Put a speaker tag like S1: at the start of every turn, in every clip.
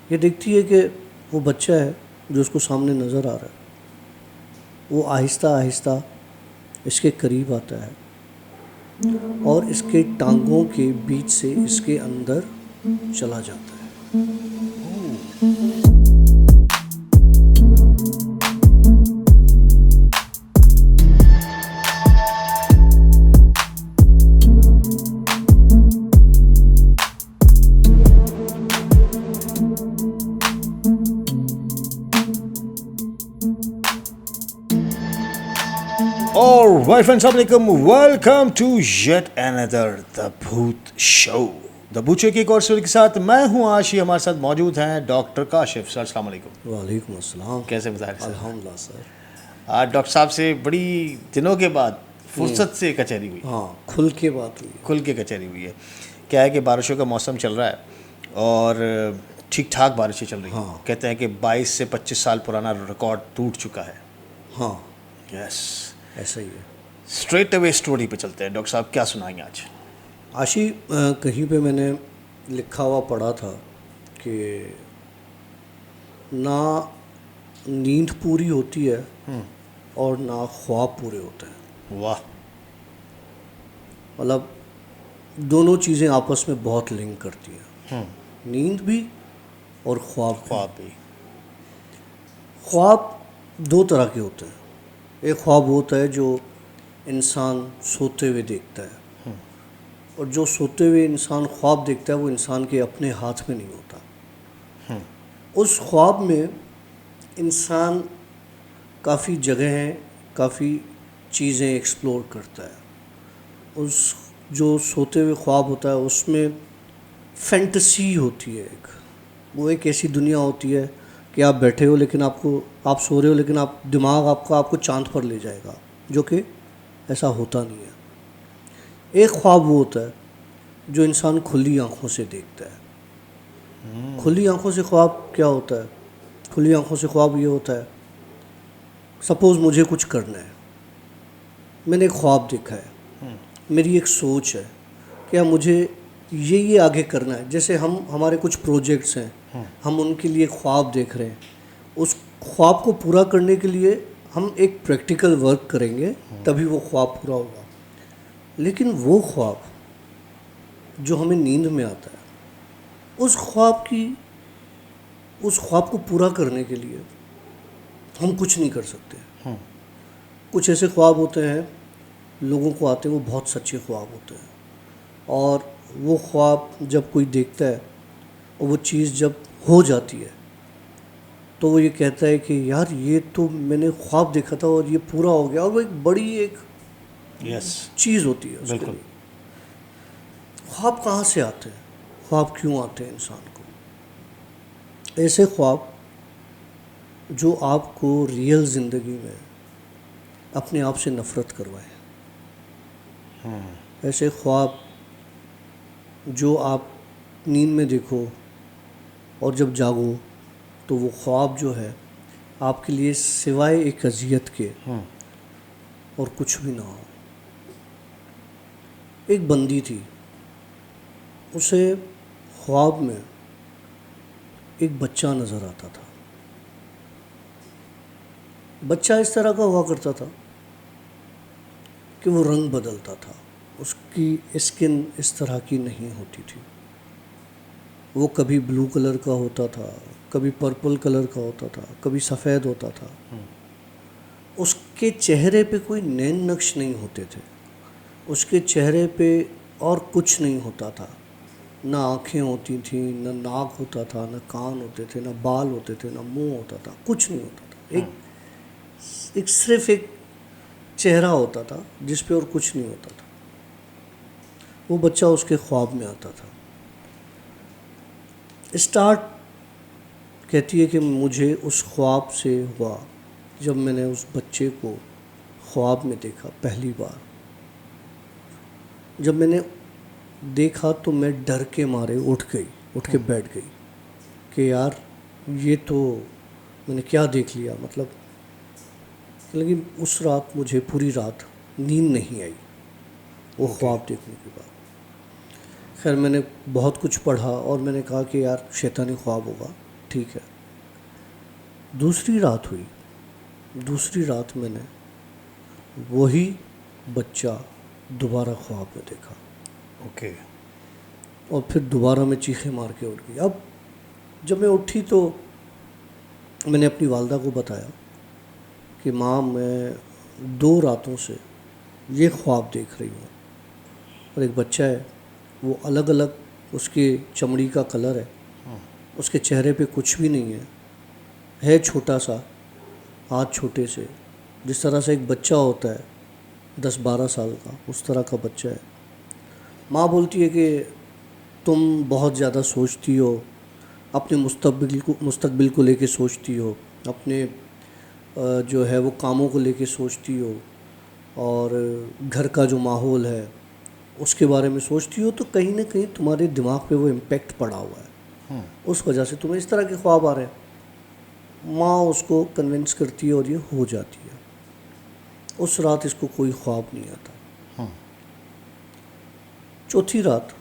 S1: ये देखती है कि वो बच्चा है जो उसको सामने नज़र आ रहा है, वो आहिस्ता आहिस्ता इसके करीब आता है और इसके टांगों के बीच से इसके अंदर चला जाता है।
S2: Alright friends, assalamualaikum. Welcome to yet another The भूत शो। द भूत शो की एक और स्टोरी के साथ मैं हूं आशी। हमारे साथ मौजूद हैं डॉक्टर काशिफ सर। अस्सलाम वालेकुम।
S1: वालेकुम अस्सलाम।
S2: कैसे मिजाज सर?
S1: अल्हम्दुलिल्लाह सर।
S2: आज डॉक्टर साहब से बड़ी दिनों के बाद फुर्सत से कचहरी हुई।
S1: हाँ, खुल के बात हुई।
S2: खुल के कचहरी हुई है। क्या है कि बारिशों का मौसम चल रहा है और ठीक ठाक बारिशें चल रही हैं।
S1: हाँ।
S2: कहते हैं कि 22 से 25 साल पुराना रिकॉर्ड टूट चुका है।
S1: हाँ,
S2: यस,
S1: ऐसा ही है।
S2: स्ट्रेट अवे स्टोरी पे चलते हैं। डॉक्टर साहब क्या सुनाएंगे आज?
S1: आशी, कहीं पे मैंने लिखा हुआ पढ़ा था कि ना नींद पूरी होती है और ना ख्वाब पूरे होते हैं।
S2: वाह।
S1: मतलब दोनों चीज़ें आपस में बहुत लिंक करती हैं, नींद भी और ख्वाब भी।
S2: ख्वाब भी।
S1: ख्वाब दो तरह के होते हैं। एक ख्वाब होता है जो इंसान सोते हुए देखता है, और जो सोते हुए इंसान ख्वाब देखता है वो इंसान के अपने हाथ में नहीं होता। उस ख्वाब में इंसान काफ़ी जगहें, काफ़ी चीज़ें एक्सप्लोर करता है। उस जो सोते हुए ख्वाब होता है उसमें फैंटेसी होती है। वो एक ऐसी दुनिया होती है कि आप बैठे हो लेकिन आप सो रहे हो लेकिन दिमाग आपको चांद पर ले जाएगा, जो कि ऐसा होता नहीं है। एक ख्वाब वो होता है जो इंसान खुली आंखों से देखता है। खुली आंखों से ख्वाब क्या होता है? खुली आंखों से ख्वाब ये होता है, सपोज़ मुझे कुछ करना है, मैंने एक ख्वाब देखा है, मेरी एक सोच है कि मुझे ये आगे करना है। जैसे हमारे कुछ प्रोजेक्ट्स हैं, हम उनके लिए ख्वाब देख रहे हैं। उस ख्वाब को पूरा करने के लिए हम एक प्रैक्टिकल वर्क करेंगे, तभी वो ख्वाब पूरा होगा। लेकिन वो ख्वाब जो हमें नींद में आता है, उस ख्वाब को पूरा करने के लिए हम कुछ नहीं कर सकते। कुछ ऐसे ख्वाब होते हैं, लोगों को आते हैं, वो बहुत सच्चे ख्वाब होते हैं, और वो ख्वाब जब कोई देखता है और वो चीज़ जब हो जाती है तो वो ये कहता है कि यार ये तो मैंने ख्वाब देखा था और ये पूरा हो गया। और वो एक बड़ी एक चीज़ होती है उसके
S2: बिल्कुल।
S1: लिए। ख्वाब कहाँ से आते हैं? ख्वाब क्यों आते हैं इंसान को? ऐसे ख्वाब जो आपको रियल ज़िंदगी में अपने आप से नफ़रत करवाए। ऐसे ख्वाब जो आप नींद में देखो और जब जागो तो वो ख्वाब जो है आपके लिए सिवाय एक अजियत के और कुछ भी ना हो। एक बंदी थी, उसे ख्वाब में एक बच्चा नज़र आता था। बच्चा इस तरह का हुआ करता था कि वो रंग बदलता था, उसकी स्किन इस तरह की नहीं होती थी। वो कभी ब्लू कलर का होता था, कभी पर्पल कलर का होता था, कभी सफ़ेद होता था। उसके चेहरे पे कोई नैन नक्श नहीं होते थे, उसके चेहरे पे और कुछ नहीं होता था। ना आँखें होती थी, ना नाक होता था, ना कान होते थे, ना बाल होते थे, ना मुंह होता था, कुछ नहीं होता था। एक सिर्फ एक चेहरा होता था जिस पे और कुछ नहीं होता था। वो बच्चा उसके ख्वाब में आता था। स्टार्ट कहती है कि मुझे उस ख्वाब से हुआ जब मैंने उस बच्चे को ख्वाब में देखा पहली बार। जब मैंने देखा तो मैं डर के मारे उठ के बैठ गई कि यार ये तो मैंने क्या देख लिया। मतलब लेकिन उस रात मुझे पूरी रात नींद नहीं आई वो ख्वाब देखने के बाद। खैर मैंने बहुत कुछ पढ़ा और मैंने कहा कि यार शैतानी ख्वाब होगा, ठीक है। दूसरी रात हुई, दूसरी रात मैंने वही बच्चा दोबारा ख्वाब में देखा
S2: ओके।
S1: और फिर दोबारा मैं चीखें मार के उठ गई। अब जब मैं उठी तो मैंने अपनी वालदा को बताया कि माँ, मैं 2 रातों से ये ख्वाब देख रही हूँ और एक बच्चा है, वो अलग अलग उसकी चमड़ी का कलर है, उसके चेहरे पे कुछ भी नहीं है छोटा सा, हाथ छोटे से, जिस तरह से एक बच्चा होता है 10-12 साल का, उस तरह का बच्चा है। माँ बोलती है कि तुम बहुत ज़्यादा सोचती हो, अपने मुस्तकबिल को लेके सोचती हो, अपने जो है वो कामों को लेके सोचती हो, और घर का जो माहौल है उसके बारे में सोचती हो, तो कहीं ना कहीं तुम्हारे दिमाग पे वो इम्पेक्ट पड़ा हुआ है, उस वजह से तुम्हें इस तरह के ख्वाब आ रहे हैं। माँ उसको कन्विंस करती है और ये हो जाती है। उस रात इसको कोई ख्वाब नहीं आता। चौथी रात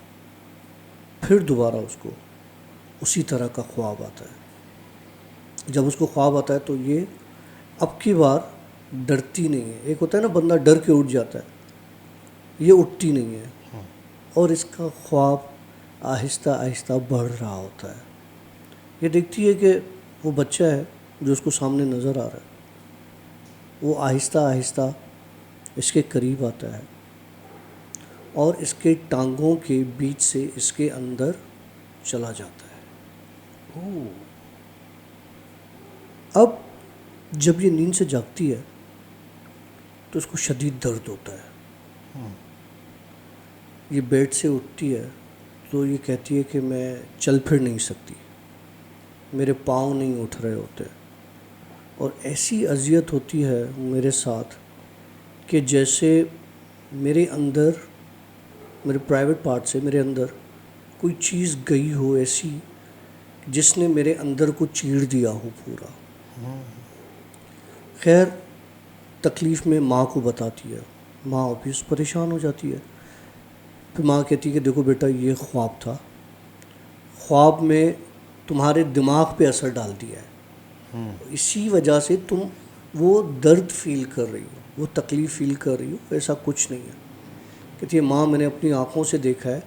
S1: फिर दोबारा उसको उसी तरह का ख्वाब आता है। जब उसको ख्वाब आता है तो ये अब की बार डरती नहीं है। एक होता है ना बंदा डर के उठ जाता है, ये उठती नहीं है और इसका ख्वाब आहिस्ता आहिस्ता बढ़ रहा होता है। ये देखती है कि वो बच्चा है जो उसको सामने नज़र आ रहा है, वो आहिस्ता आहिस्ता इसके करीब आता है और इसके टांगों के बीच से इसके अंदर चला जाता है। अब जब ये नींद से जागती है तो इसको शदीद दर्द होता है। ये बेड से उठती है तो ये कहती है कि मैं चल फिर नहीं सकती, मेरे पाँव नहीं उठ रहे होते, और ऐसी अजियत होती है मेरे साथ कि जैसे मेरे अंदर, मेरे प्राइवेट पार्ट से मेरे अंदर कोई चीज़ गई हो, ऐसी जिसने मेरे अंदर को चीर दिया हो पूरा। खैर, तकलीफ़ में माँ को बताती है, माँ ऑब्वियस परेशान हो जाती है। फिर माँ कहती है कि देखो बेटा, ये ख्वाब था, ख्वाब में तुम्हारे दिमाग पे असर डाल दिया है, इसी वजह से तुम वो दर्द फील कर रही हो, वो तकलीफ़ फील कर रही हो, ऐसा कुछ नहीं है। कहती है माँ, मैंने अपनी आँखों से देखा है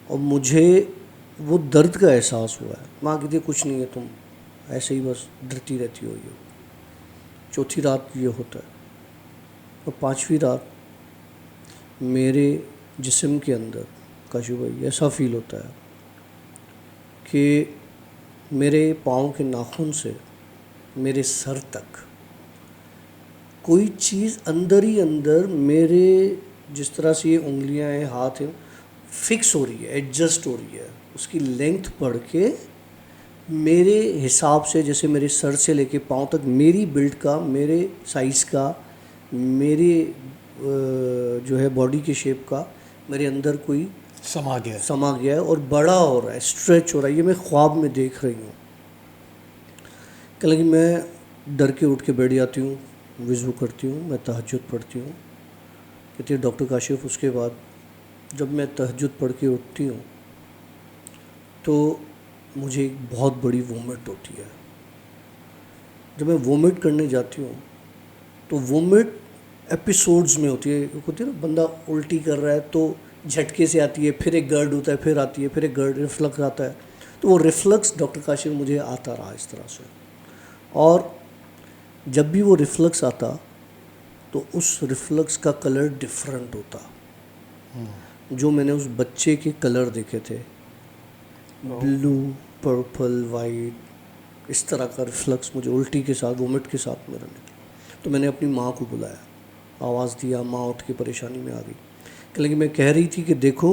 S1: और मुझे वो दर्द का एहसास हुआ है। माँ कहती है कुछ नहीं है, तुम ऐसे ही बस डरती रहती हो। ये चौथी रात ये होता है। और 5वीं रात मेरे जिस्म के अंदर काशू भाई ऐसा फील होता है कि मेरे पाँव के नाखून से मेरे सर तक कोई चीज़ अंदर ही अंदर मेरे, जिस तरह से ये उंगलियां हैं, हाथ हैं, फिक्स हो रही है, एडजस्ट हो रही है, उसकी लेंथ बढ़ के मेरे हिसाब से, जैसे मेरे सर से लेके पाँव तक मेरी बिल्ड का, मेरे साइज़ का, मेरे जो है बॉडी के शेप का मेरे अंदर कोई समा गया है और बड़ा हो रहा है, स्ट्रेच हो रहा है। ये मैं ख्वाब में देख रही हूँ। कल मैं डर के उठ के बैठ जाती हूँ, वज़ू करती हूँ, मैं तहज्जुद पढ़ती हूँ। कहती है डॉक्टर काशिफ, उसके बाद जब मैं तहज्जुद पढ़ के उठती हूँ तो मुझे एक बहुत बड़ी वोमिट होती है। जब मैं वोमिट करने जाती हूँ तो वोमिट एपिसोड्स में होती है ना, बंदा उल्टी कर रहा है तो झटके से आती है, फिर एक गर्ड होता है, फिर आती है, फिर एक गर्ड, रिफ्लक्स आता है। तो वो रिफ्लक्स डॉक्टर काशिफ मुझे आता रहा इस तरह से, और जब भी वो रिफ्लक्स आता तो उस रिफ्लक्स का कलर डिफरेंट होता। जो मैंने उस बच्चे के कलर देखे थे, ब्लू, पर्पल, वाइट, इस तरह का रिफ्लक्स मुझे उल्टी के साथ, वोमिट के साथ मेरा निकला। तो मैंने अपनी माँ को बुलाया, आवाज़ दिया, माँ उठ के परेशानी में आ गई। लेकिन मैं कह रही थी कि देखो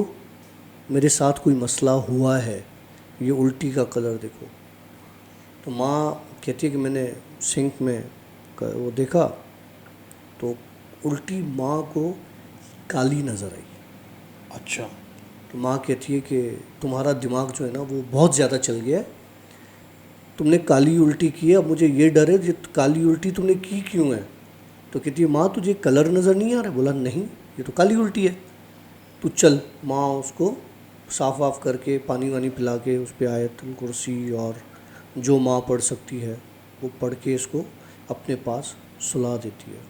S1: मेरे साथ कोई मसला हुआ है, ये उल्टी का कलर देखो। तो माँ कहती है कि मैंने सिंक में वो देखा तो उल्टी माँ को काली नज़र आई।
S2: अच्छा।
S1: तो माँ कहती है कि तुम्हारा दिमाग जो है ना वो बहुत ज़्यादा चल गया है, तुमने काली उल्टी की है, अब मुझे ये डर है, ये काली उल्टी तुमने की क्यों है? तो कहती है माँ तुझे कलर नज़र नहीं आ रहा? बोला नहीं, ये तो काली उल्टी है। तू चल। माँ उसको साफ़ वाफ करके पानी वानी पिला के उस पर आयतुल कुर्सी और जो माँ पढ़ सकती है वो पढ़ के इसको अपने पास सुला देती है।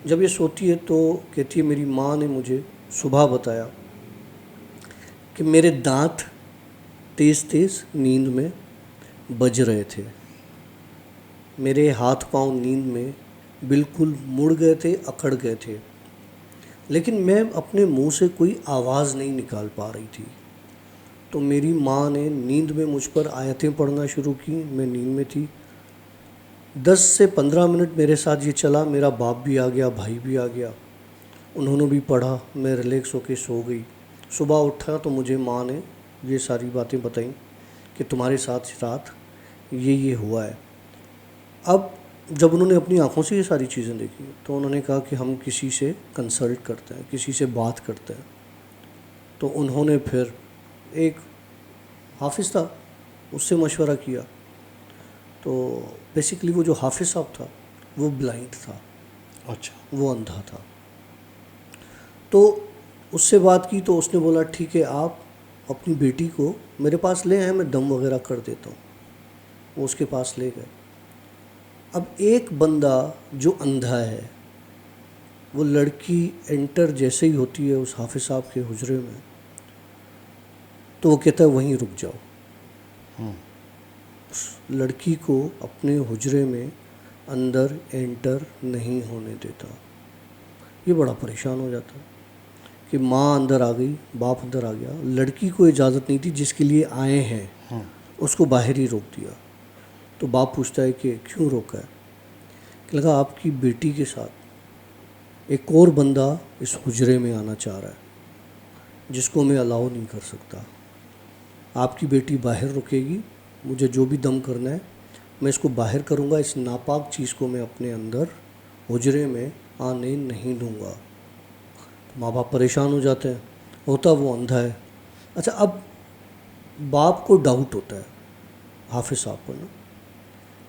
S1: जब ये सोती है तो कहती है मेरी माँ ने मुझे सुबह बताया कि मेरे दांत तेज़ तेज़ नींद में बज रहे थे, मेरे हाथ पांव नींद में बिल्कुल मुड़ गए थे, अकड़ गए थे, लेकिन मैं अपने मुंह से कोई आवाज़ नहीं निकाल पा रही थी। तो मेरी माँ ने नींद में मुझ पर आयतें पढ़ना शुरू की। मैं नींद में थी। 10 से 15 मिनट मेरे साथ ये चला। मेरा बाप भी आ गया, भाई भी आ गया, उन्होंने भी पढ़ा। मैं रिलैक्स होके सो गई। सुबह उठा तो मुझे माँ ने ये सारी बातें बताई कि तुम्हारे साथ रात ये हुआ है। अब जब उन्होंने अपनी आंखों से ये सारी चीज़ें देखी तो उन्होंने कहा कि हम किसी से कंसल्ट करते हैं, किसी से बात करते हैं। तो उन्होंने फिर एक हाफिज़ था, उससे मशवरा किया। तो बेसिकली वो जो हाफिज़ साहब था वो ब्लाइंड था,
S2: अच्छा।
S1: वो अंधा था। तो उससे बात की तो उसने बोला ठीक है, आप अपनी बेटी को मेरे पास ले आए, मैं दम वगैरह कर देता हूँ। वो उसके पास ले गए। अब एक बंदा जो अंधा है, वो लड़की एंटर जैसे ही होती है उस हाफिज़ साहब के हुजरे में, तो वो कहता है वहीं रुक जाओ। उस लड़की को अपने हुजरे में अंदर एंटर नहीं होने देता। ये बड़ा परेशान हो जाता है कि माँ अंदर आ गई, बाप अंदर आ गया, लड़की को इजाज़त नहीं थी जिसके लिए आए हैं, उसको बाहर ही रोक दिया। तो बाप पूछता है कि क्यों रोका है? कि लगा आपकी बेटी के साथ एक और बंदा इस हुजरे में आना चाह रहा है जिसको मैं अलाउ नहीं कर सकता। आपकी बेटी बाहर रुकेगी, मुझे जो भी दम करना है मैं इसको बाहर करूँगा, इस नापाक चीज़ को मैं अपने अंदर हुजरे में आने नहीं दूँगा। तो माँ बाप परेशान हो जाते हैं, होता वो अंधा है। अच्छा, अब बाप को डाउट होता है हाफिज़ साहब को ना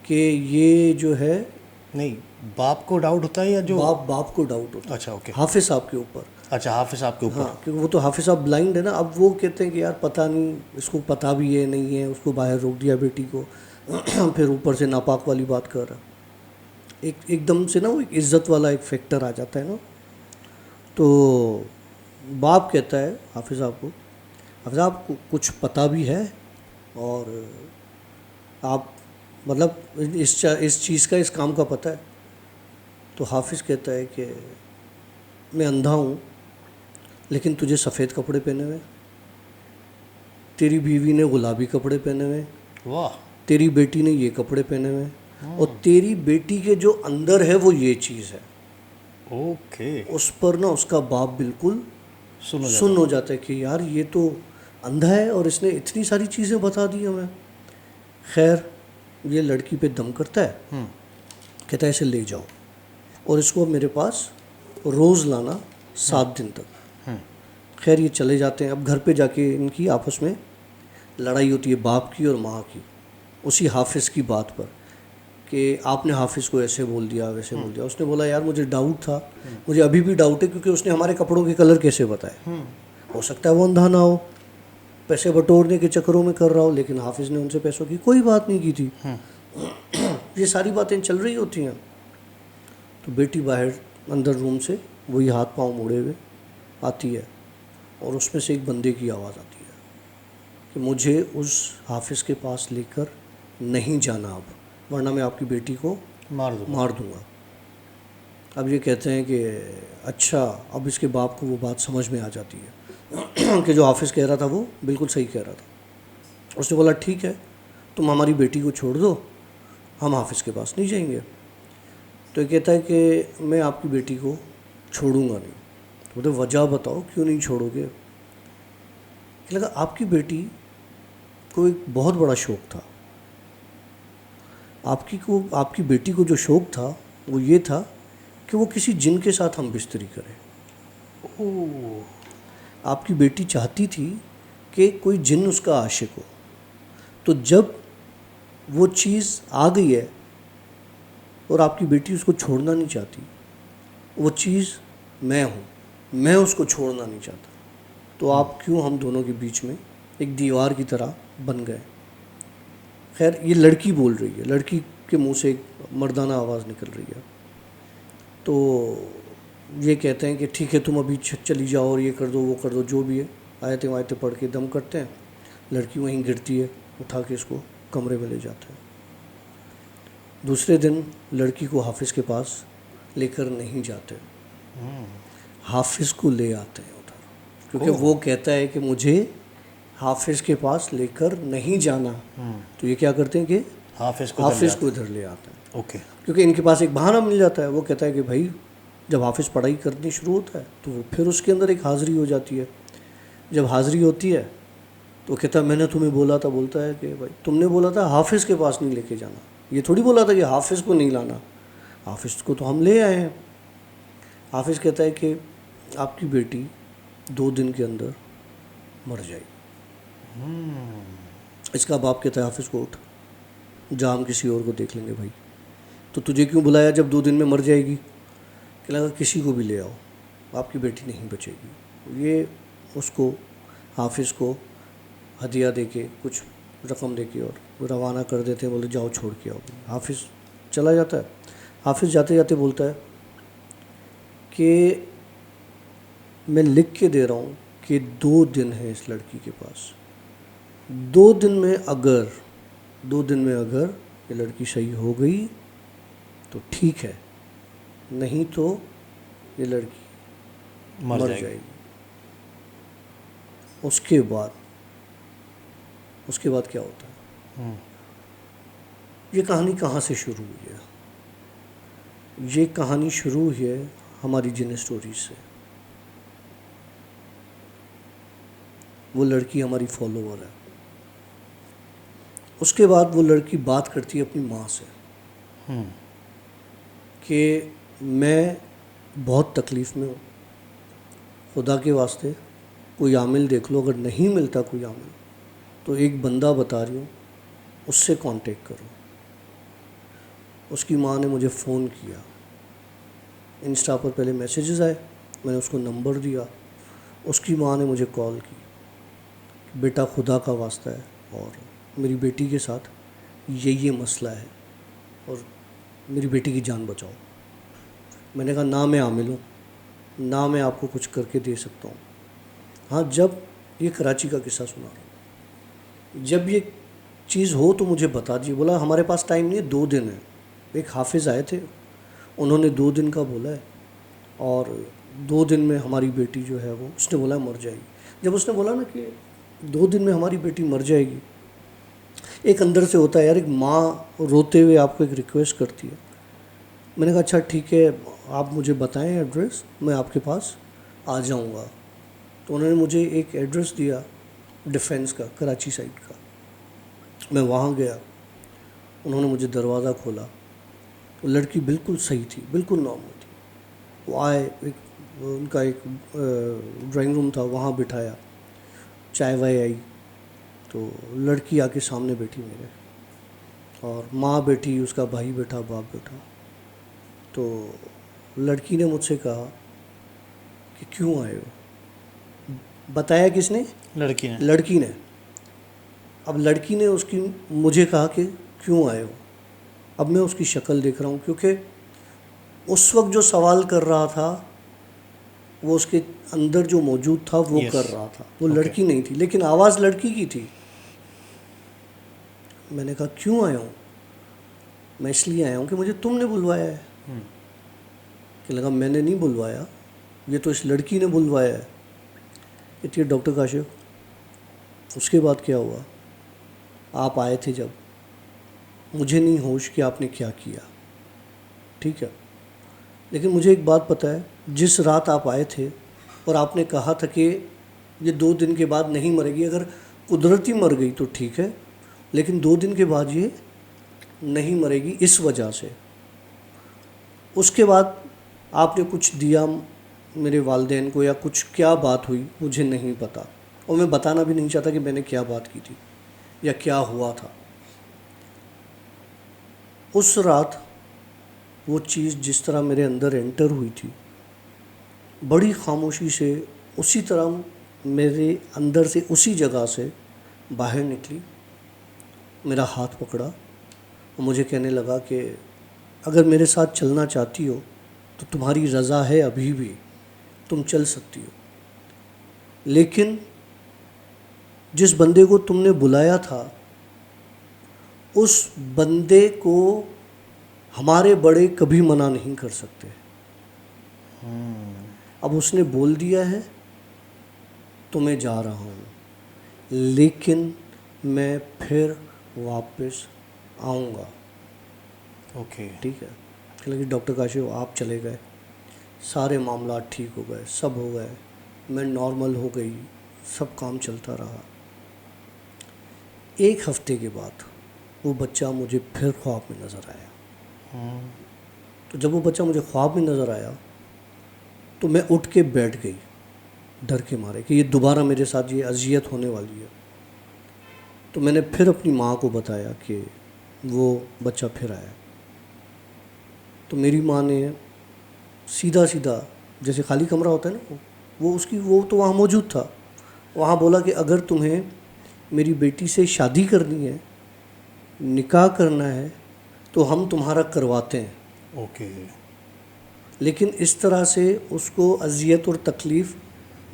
S1: कि ये जो है,
S2: नहीं, बाप को डाउट होता है या जो
S1: बाप को डाउट होता है
S2: अच्छा, ओके।
S1: हाफिज़ साहब के ऊपर।
S2: अच्छा, हाफिज़ साहब के ऊपर।
S1: हाँ, क्योंकि वो तो हाफिज़ साहब ब्लाइंड है ना। अब वो कहते हैं कि यार पता नहीं, इसको पता भी है नहीं है, उसको बाहर रोक दिया बेटी को फिर ऊपर से नापाक वाली बात कर रहा। एकदम से ना वो एक इज़्ज़त वाला एक फैक्टर आ जाता है ना। तो बाप कहता है हाफिज़ साहब को, हाफिज़ साहब को कुछ पता भी है और आप मतलब इस चीज़ का, इस काम का पता है? तो हाफिज़ कहता है कि मैं अंधा हूँ, लेकिन तुझे सफ़ेद कपड़े पहने हुए, तेरी बीवी ने गुलाबी कपड़े पहने हुए,
S2: वाह।
S1: तेरी बेटी ने ये कपड़े पहने हुए, और तेरी बेटी के जो अंदर है वो ये चीज़ है।
S2: ओके।
S1: उस पर ना उसका बाप बिल्कुल सुन हो जाता है कि यार ये तो अंधा है और इसने इतनी सारी चीज़ें बता दी हमें। खैर, ये लड़की पे दम करता है, कहता है इसे ले जाओ और इसको मेरे पास रोज़ लाना 7 दिन तक। खैर, ये चले जाते हैं। अब घर पे जाके इनकी आपस में लड़ाई होती है, बाप की और माँ की, उसी हाफिज़ की बात पर कि आपने हाफिज़ को ऐसे बोल दिया, वैसे बोल दिया। उसने बोला यार मुझे डाउट था, मुझे अभी भी डाउट है, क्योंकि उसने हमारे कपड़ों के कलर कैसे बताए। हो सकता है वो अंधा ना हो, पैसे बटोरने के चक्करों में कर रहा हो, लेकिन हाफिज़ ने उनसे पैसों की कोई बात नहीं की थी। ये सारी बातें चल रही होती हैं। तो बेटी बाहर अंदर रूम से वही हाथ पांव मोड़े हुए आती है और उसमें से एक बंदे की आवाज़ आती है कि मुझे उस हाफिज़ के पास लेकर नहीं जाना अब, वरना मैं आपकी बेटी को मार दूंगा। अब ये कहते हैं कि अच्छा, अब इसके बाप को वो बात समझ में आ जाती है कि जो हाफिज़ कह रहा था वो बिल्कुल सही कह रहा था। उसने बोला ठीक है, तुम हमारी बेटी को छोड़ दो, हम हाफिज़ के पास नहीं जाएंगे। तो ये कहता है कि मैं आपकी बेटी को छोड़ूंगा नहीं। तो बोलते वजह बताओ क्यों नहीं छोड़ोगे? लगा आपकी बेटी को एक बहुत बड़ा शौक़ था। आपकी बेटी को जो शौक़ था वो ये था कि वो किसी जिन के साथ हम बिस्तरी करें। आपकी बेटी चाहती थी कि कोई जिन उसका आशिक हो। तो जब वो चीज़ आ गई है और आपकी बेटी उसको छोड़ना नहीं चाहती, वो चीज़ मैं हूँ, मैं उसको छोड़ना नहीं चाहता, तो आप क्यों हम दोनों के बीच में एक दीवार की तरह बन गए? खैर ये लड़की बोल रही है, लड़की के मुंह से एक मर्दाना आवाज़ निकल रही है। तो ये कहते हैं कि ठीक है तुम अभी चली जाओ और ये कर दो वो कर दो, जो भी है। आयतें वायतें पढ़ के दम करते हैं। लड़की वहीं गिरती है, उठा के इसको कमरे में ले जाते हैं। दूसरे दिन लड़की को हाफिज़ के पास लेकर नहीं जाते, हाफिज़ को ले आते हैं उधर, क्योंकि वो कहता है कि मुझे हाफिज़ के पास लेकर नहीं जाना। तो ये क्या करते हैं कि
S2: हाफिज़
S1: हाफिज़ को इधर ले आते हैं,
S2: ओके।
S1: क्योंकि इनके पास एक बहाना मिल जाता है। वो कहता है कि भाई जब हाफिज़ पढ़ाई करनी शुरू होता है तो वो फिर उसके अंदर एक हाज़िरी हो जाती है। जब हाज़िरी होती है तो कहता है मैंने तुम्हें बोला था, बोलता है कि भाई तुमने बोला था हाफिज़ के पास नहीं लेके जाना, ये थोड़ी बोला था कि हाफिज़ को नहीं लाना, हाफिज़ को तो हम ले आए हैं। हाफिज़ कहता है कि आपकी बेटी 2 दिन के अंदर मर जाएगी। इसका बाप कहता है हाफिज़ को उठ जा, हम किसी और को देख लेंगे भाई। तो तुझे क्यों बुलाया जब 2 दिन में मर जाएगी? कि लगा किसी को भी ले आओ, आपकी बेटी नहीं बचेगी। ये उसको हाफिज़ को हदिया दे के कुछ रकम दे के और रवाना कर देते हैं, बोले जाओ छोड़ के आओ। हाफिज़ चला जाता है। हाफिज़ जाते जाते बोलता है कि मैं लिख के दे रहा हूँ कि 2 दिन है इस लड़की के पास, 2 दिन में अगर ये लड़की सही हो गई तो ठीक है, नहीं तो ये लड़की मर जाएगी। उसके बाद क्या होता है? ये कहानी कहाँ से शुरू हुई है? ये कहानी शुरू हुई है हमारी जिन स्टोरी से। वो लड़की हमारी फॉलोवर है। उसके बाद वो लड़की बात करती है अपनी माँ से कि मैं बहुत तकलीफ़ में हूँ, खुदा के वास्ते कोई आमिल देख लो, अगर नहीं मिलता कोई आमिल तो एक बंदा बता रही हूँ, उससे कांटेक्ट करो। उसकी माँ ने मुझे फ़ोन किया, इंस्टा पर पहले मैसेजेस आए, मैंने उसको नंबर दिया, उसकी माँ ने मुझे कॉल की, बेटा खुदा का वास्ता है और मेरी बेटी के साथ ये मसला है और मेरी बेटी की जान बचाओ। मैंने कहा ना मैं आमिल हूँ, ना मैं आपको कुछ करके दे सकता हूँ। हाँ, जब ये कराची का किस्सा सुना रहा हूँ, जब ये चीज़ हो तो मुझे बता दीजिए। बोला हमारे पास टाइम नहीं है, 2 दिन है। एक हाफिज़ आए थे, उन्होंने 2 दिन का बोला है और 2 दिन में हमारी बेटी जो है वो, उसने बोला मर जाएगी। जब उसने बोला ना कि 2 दिन में हमारी बेटी मर जाएगी, एक अंदर से होता है यार, एक माँ रोते हुए आपको एक रिक्वेस्ट करती है। मैंने कहा अच्छा ठीक है, आप मुझे बताएं एड्रेस, मैं आपके पास आ जाऊँगा। तो उन्होंने मुझे एक एड्रेस दिया डिफेंस का, कराची साइड का। मैं वहाँ गया, उन्होंने मुझे दरवाज़ा खोला, तो लड़की बिल्कुल सही थी, बिल्कुल नॉर्मल थी। वो आए, उनका एक ड्राइंग रूम था, वहाँ बिठाया, चाय वाय आई, तो लड़की आके सामने बैठी मेरे, और माँ बैठी, उसका भाई बैठा, बाप बैठा। तो लड़की ने मुझसे कहा कि क्यों आए हो? बताया किसने? लड़की ने। अब लड़की ने मुझे कहा कि क्यों आए हो। अब मैं उसकी शक्ल देख रहा हूँ, क्योंकि उस वक्त जो सवाल कर रहा था वो उसके अंदर जो मौजूद था वो कर रहा था, वो लड़की नहीं थी, लेकिन आवाज़ लड़की की थी। मैंने कहा क्यों आया हूँ? मैं इसलिए आया हूँ कि मुझे तुमने बुलवाया है। कि लगा मैंने नहीं बुलवाया, ये तो इस लड़की ने बुलवाया है। कहती है डॉक्टर काशिफ उसके बाद क्या हुआ? आप आए थे जब, मुझे नहीं होश कि आपने क्या किया, ठीक है, लेकिन मुझे एक बात पता है, जिस रात आप आए थे और आपने कहा था कि ये 2 दिन के बाद नहीं मरेगी, अगर कुदरती मर गई तो ठीक है, लेकिन 2 दिन के बाद ये नहीं मरेगी इस वजह से। उसके बाद आपने कुछ दिया मेरे वालिदैन को या कुछ, क्या बात हुई मुझे नहीं पता, और मैं बताना भी नहीं चाहता कि मैंने क्या बात की थी या क्या हुआ था। उस रात वो चीज़ जिस तरह मेरे अंदर एंटर हुई थी, बड़ी खामोशी से उसी तरह मेरे अंदर से, उसी जगह से बाहर निकली मेरा हाथ पकड़ा और मुझे कहने लगा कि अगर मेरे साथ चलना चाहती हो तो तुम्हारी रज़ा है, अभी भी तुम चल सकती हो, लेकिन जिस बंदे को तुमने बुलाया था उस बंदे को हमारे बड़े कभी मना नहीं कर सकते। अब उसने बोल दिया है तो मैं जा रहा हूँ, लेकिन मैं फिर वापस आऊँगा।
S2: ओके।
S1: ठीक है। लेकिन डॉक्टर काशिफ आप चले गए, सारे मामला ठीक हो गए, सब हो गए, मैं नॉर्मल हो गई, सब काम चलता रहा। एक हफ्ते के बाद वो बच्चा मुझे फिर ख्वाब में नज़र आया। तो जब वो बच्चा मुझे ख्वाब में नज़र आया तो मैं उठ के बैठ गई डर के मारे कि ये दोबारा मेरे साथ ये अजियत होने वाली है। तो मैंने फिर अपनी माँ को बताया कि वो बच्चा फिर आया। तो मेरी माँ ने सीधा सीधा, जैसे खाली कमरा होता है ना, वो तो वहाँ मौजूद था, वहाँ बोला कि अगर तुम्हें मेरी बेटी से शादी करनी है, निकाह करना है, तो हम तुम्हारा करवाते हैं,
S2: ओके।
S1: लेकिन इस तरह से उसको अजियत और तकलीफ़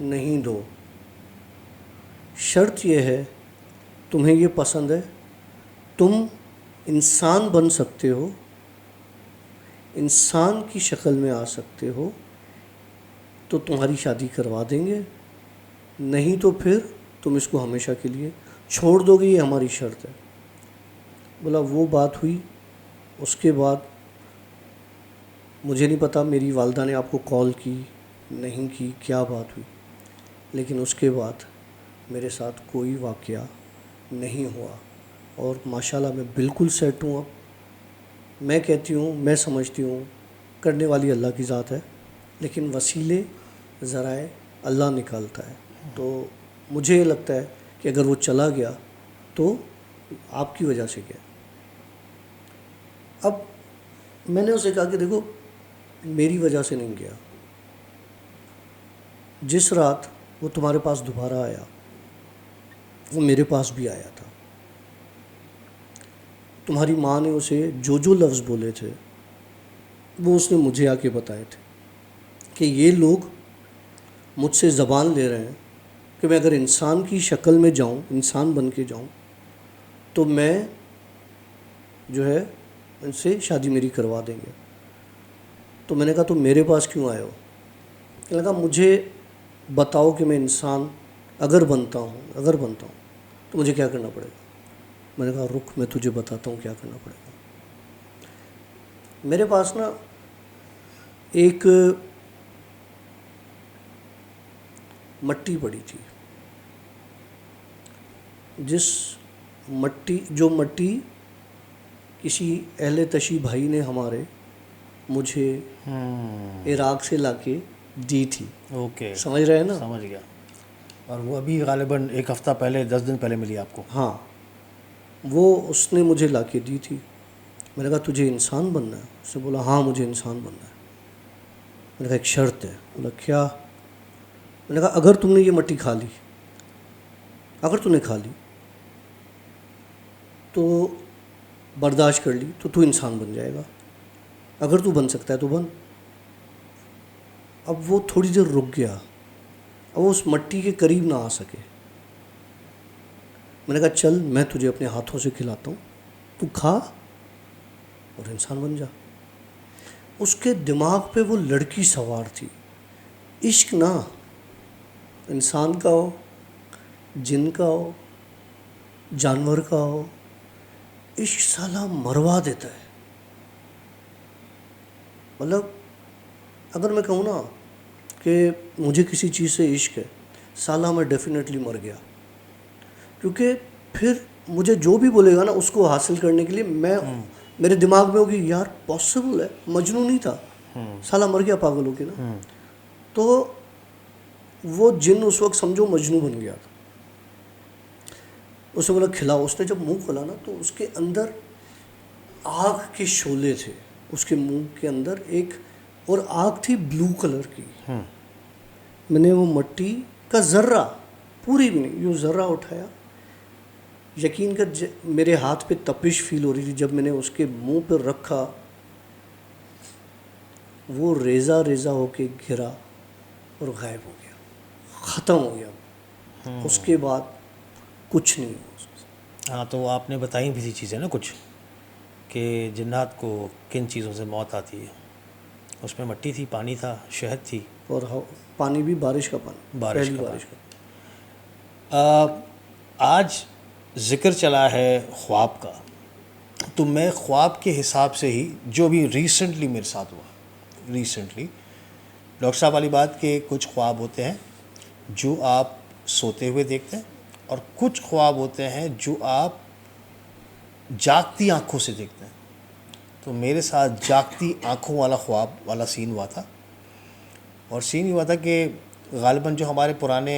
S1: नहीं दो। शर्त यह है, तुम्हें ये पसंद है, तुम इंसान बन सकते हो, इंसान की शक्ल में आ सकते हो, तो तुम्हारी शादी करवा देंगे, नहीं तो फिर तुम इसको हमेशा के लिए छोड़ दोगे, ये हमारी शर्त है। बोला वो बात हुई। उसके बाद मुझे नहीं पता मेरी वालदा ने आपको कॉल की नहीं की, क्या बात हुई, लेकिन उसके बाद मेरे साथ कोई वाक़या नहीं हुआ और माशाल्लाह मैं बिल्कुल सेट हूँ। अब मैं कहती हूँ, मैं समझती हूँ करने वाली अल्लाह की ज़ात है, लेकिन वसीले ज़राए अल्लाह निकालता है। तो मुझे ये लगता है कि अगर वो चला गया तो आपकी वजह से गया। अब मैंने उसे कहा कि देखो मेरी वजह से नहीं गया, जिस रात वो तुम्हारे पास दोबारा आया वो मेरे पास भी आया था। तुम्हारी माँ ने उसे जो जो लफ्ज़ बोले थे वो उसने मुझे आके बताए थे कि ये लोग मुझसे ज़बान ले रहे हैं कि मैं अगर इंसान की शक्ल में जाऊं, इंसान बन के जाऊं, तो मैं जो है इनसे शादी मेरी करवा देंगे। तो मैंने कहा तुम मेरे पास क्यों आए हो? मैंने कहा मुझे बताओ कि मैं इंसान अगर बनता हूँ तो मुझे क्या करना पड़ेगा। मैंने कहा रुक, मैं तुझे बताता हूँ क्या करना पड़ेगा। मेरे पास ना एक मट्टी पड़ी थी, जो मट्टी किसी अहले तशी भाई ने हमारे मुझे इराक से लाके दी थी।
S2: ओके,
S1: समझ रहे हैं ना?
S2: समझ गया। और वो अभी गालिबन एक हफ़्ता पहले, 10 दिन पहले मिली आपको?
S1: हाँ, वो उसने मुझे लाके दी थी। मैंने कहा तुझे इंसान बनना है? उसने बोला हाँ मुझे इंसान बनना है। मैंने कहा एक शर्त है। बोला क्या? मैंने कहा अगर तुमने ये मट्टी खा ली, अगर तूने खा ली तो बर्दाश्त कर ली तो तू इंसान बन जाएगा, अगर तू बन सकता है तो बन। अब वो थोड़ी देर रुक गया, अब वो उस मट्टी के करीब ना आ सके। मैंने कहा चल मैं तुझे अपने हाथों से खिलाता हूँ, तू खा और इंसान बन जा। उसके दिमाग पे वो लड़की सवार थी। इश्क ना इंसान का हो, जिन का हो, जानवर का हो, इश्क साला मरवा देता है। मतलब अगर मैं कहूँ ना कि मुझे किसी चीज़ से इश्क है, साला मैं डेफिनेटली मर गया। क्योंकि फिर मुझे जो भी बोलेगा ना उसको हासिल करने के लिए मेरे दिमाग में होगी यार पॉसिबल है, मजनू नहीं था, साला मर गया पागल होके ना। तो वो जिन उस वक्त समझो मजनू बन गया था। उसने बोला खिलाओ। उसने जब मुंह खोला ना तो उसके अंदर आग के शोले थे, उसके मुंह के अंदर एक, और आग थी ब्लू कलर की। मैंने वो मट्टी का ज़र्रा, पूरी भी नहीं, यूँ ज़र्रा उठाया, यकीन कर मेरे हाथ पे तपिश फील हो रही थी जब मैंने उसके मुंह पर रखा, वो रेज़ा रेज़ा होके गिरा और गायब हो गया, ख़त्म हो गया। उसके बाद कुछ नहीं हुआ उसके साथ।
S2: हाँ, तो आपने बताई भी थी चीज़ें ना कुछ, कि जिन्नात को किन चीज़ों से मौत आती है। उसमें मिट्टी थी, पानी था, शहद थी,
S1: और पानी भी बारिश का पानी,
S2: बारिश
S1: पहली
S2: का
S1: बारिश का।
S2: आज ज़िक्र चला है ख्वाब का, तो मैं ख्वाब के हिसाब से ही जो भी रिसेंटली मेरे साथ हुआ, रिसेंटली डॉक्टर साहब वाली बात के कुछ ख्वाब होते हैं जो आप सोते हुए देखते हैं, और कुछ ख्वाब होते हैं जो आप जागती आंखों से देखते हैं। तो मेरे साथ जागती आंखों वाला ख्वाब वाला सीन हुआ था, और सीन हुआ था कि ग़ालिबन जो हमारे पुराने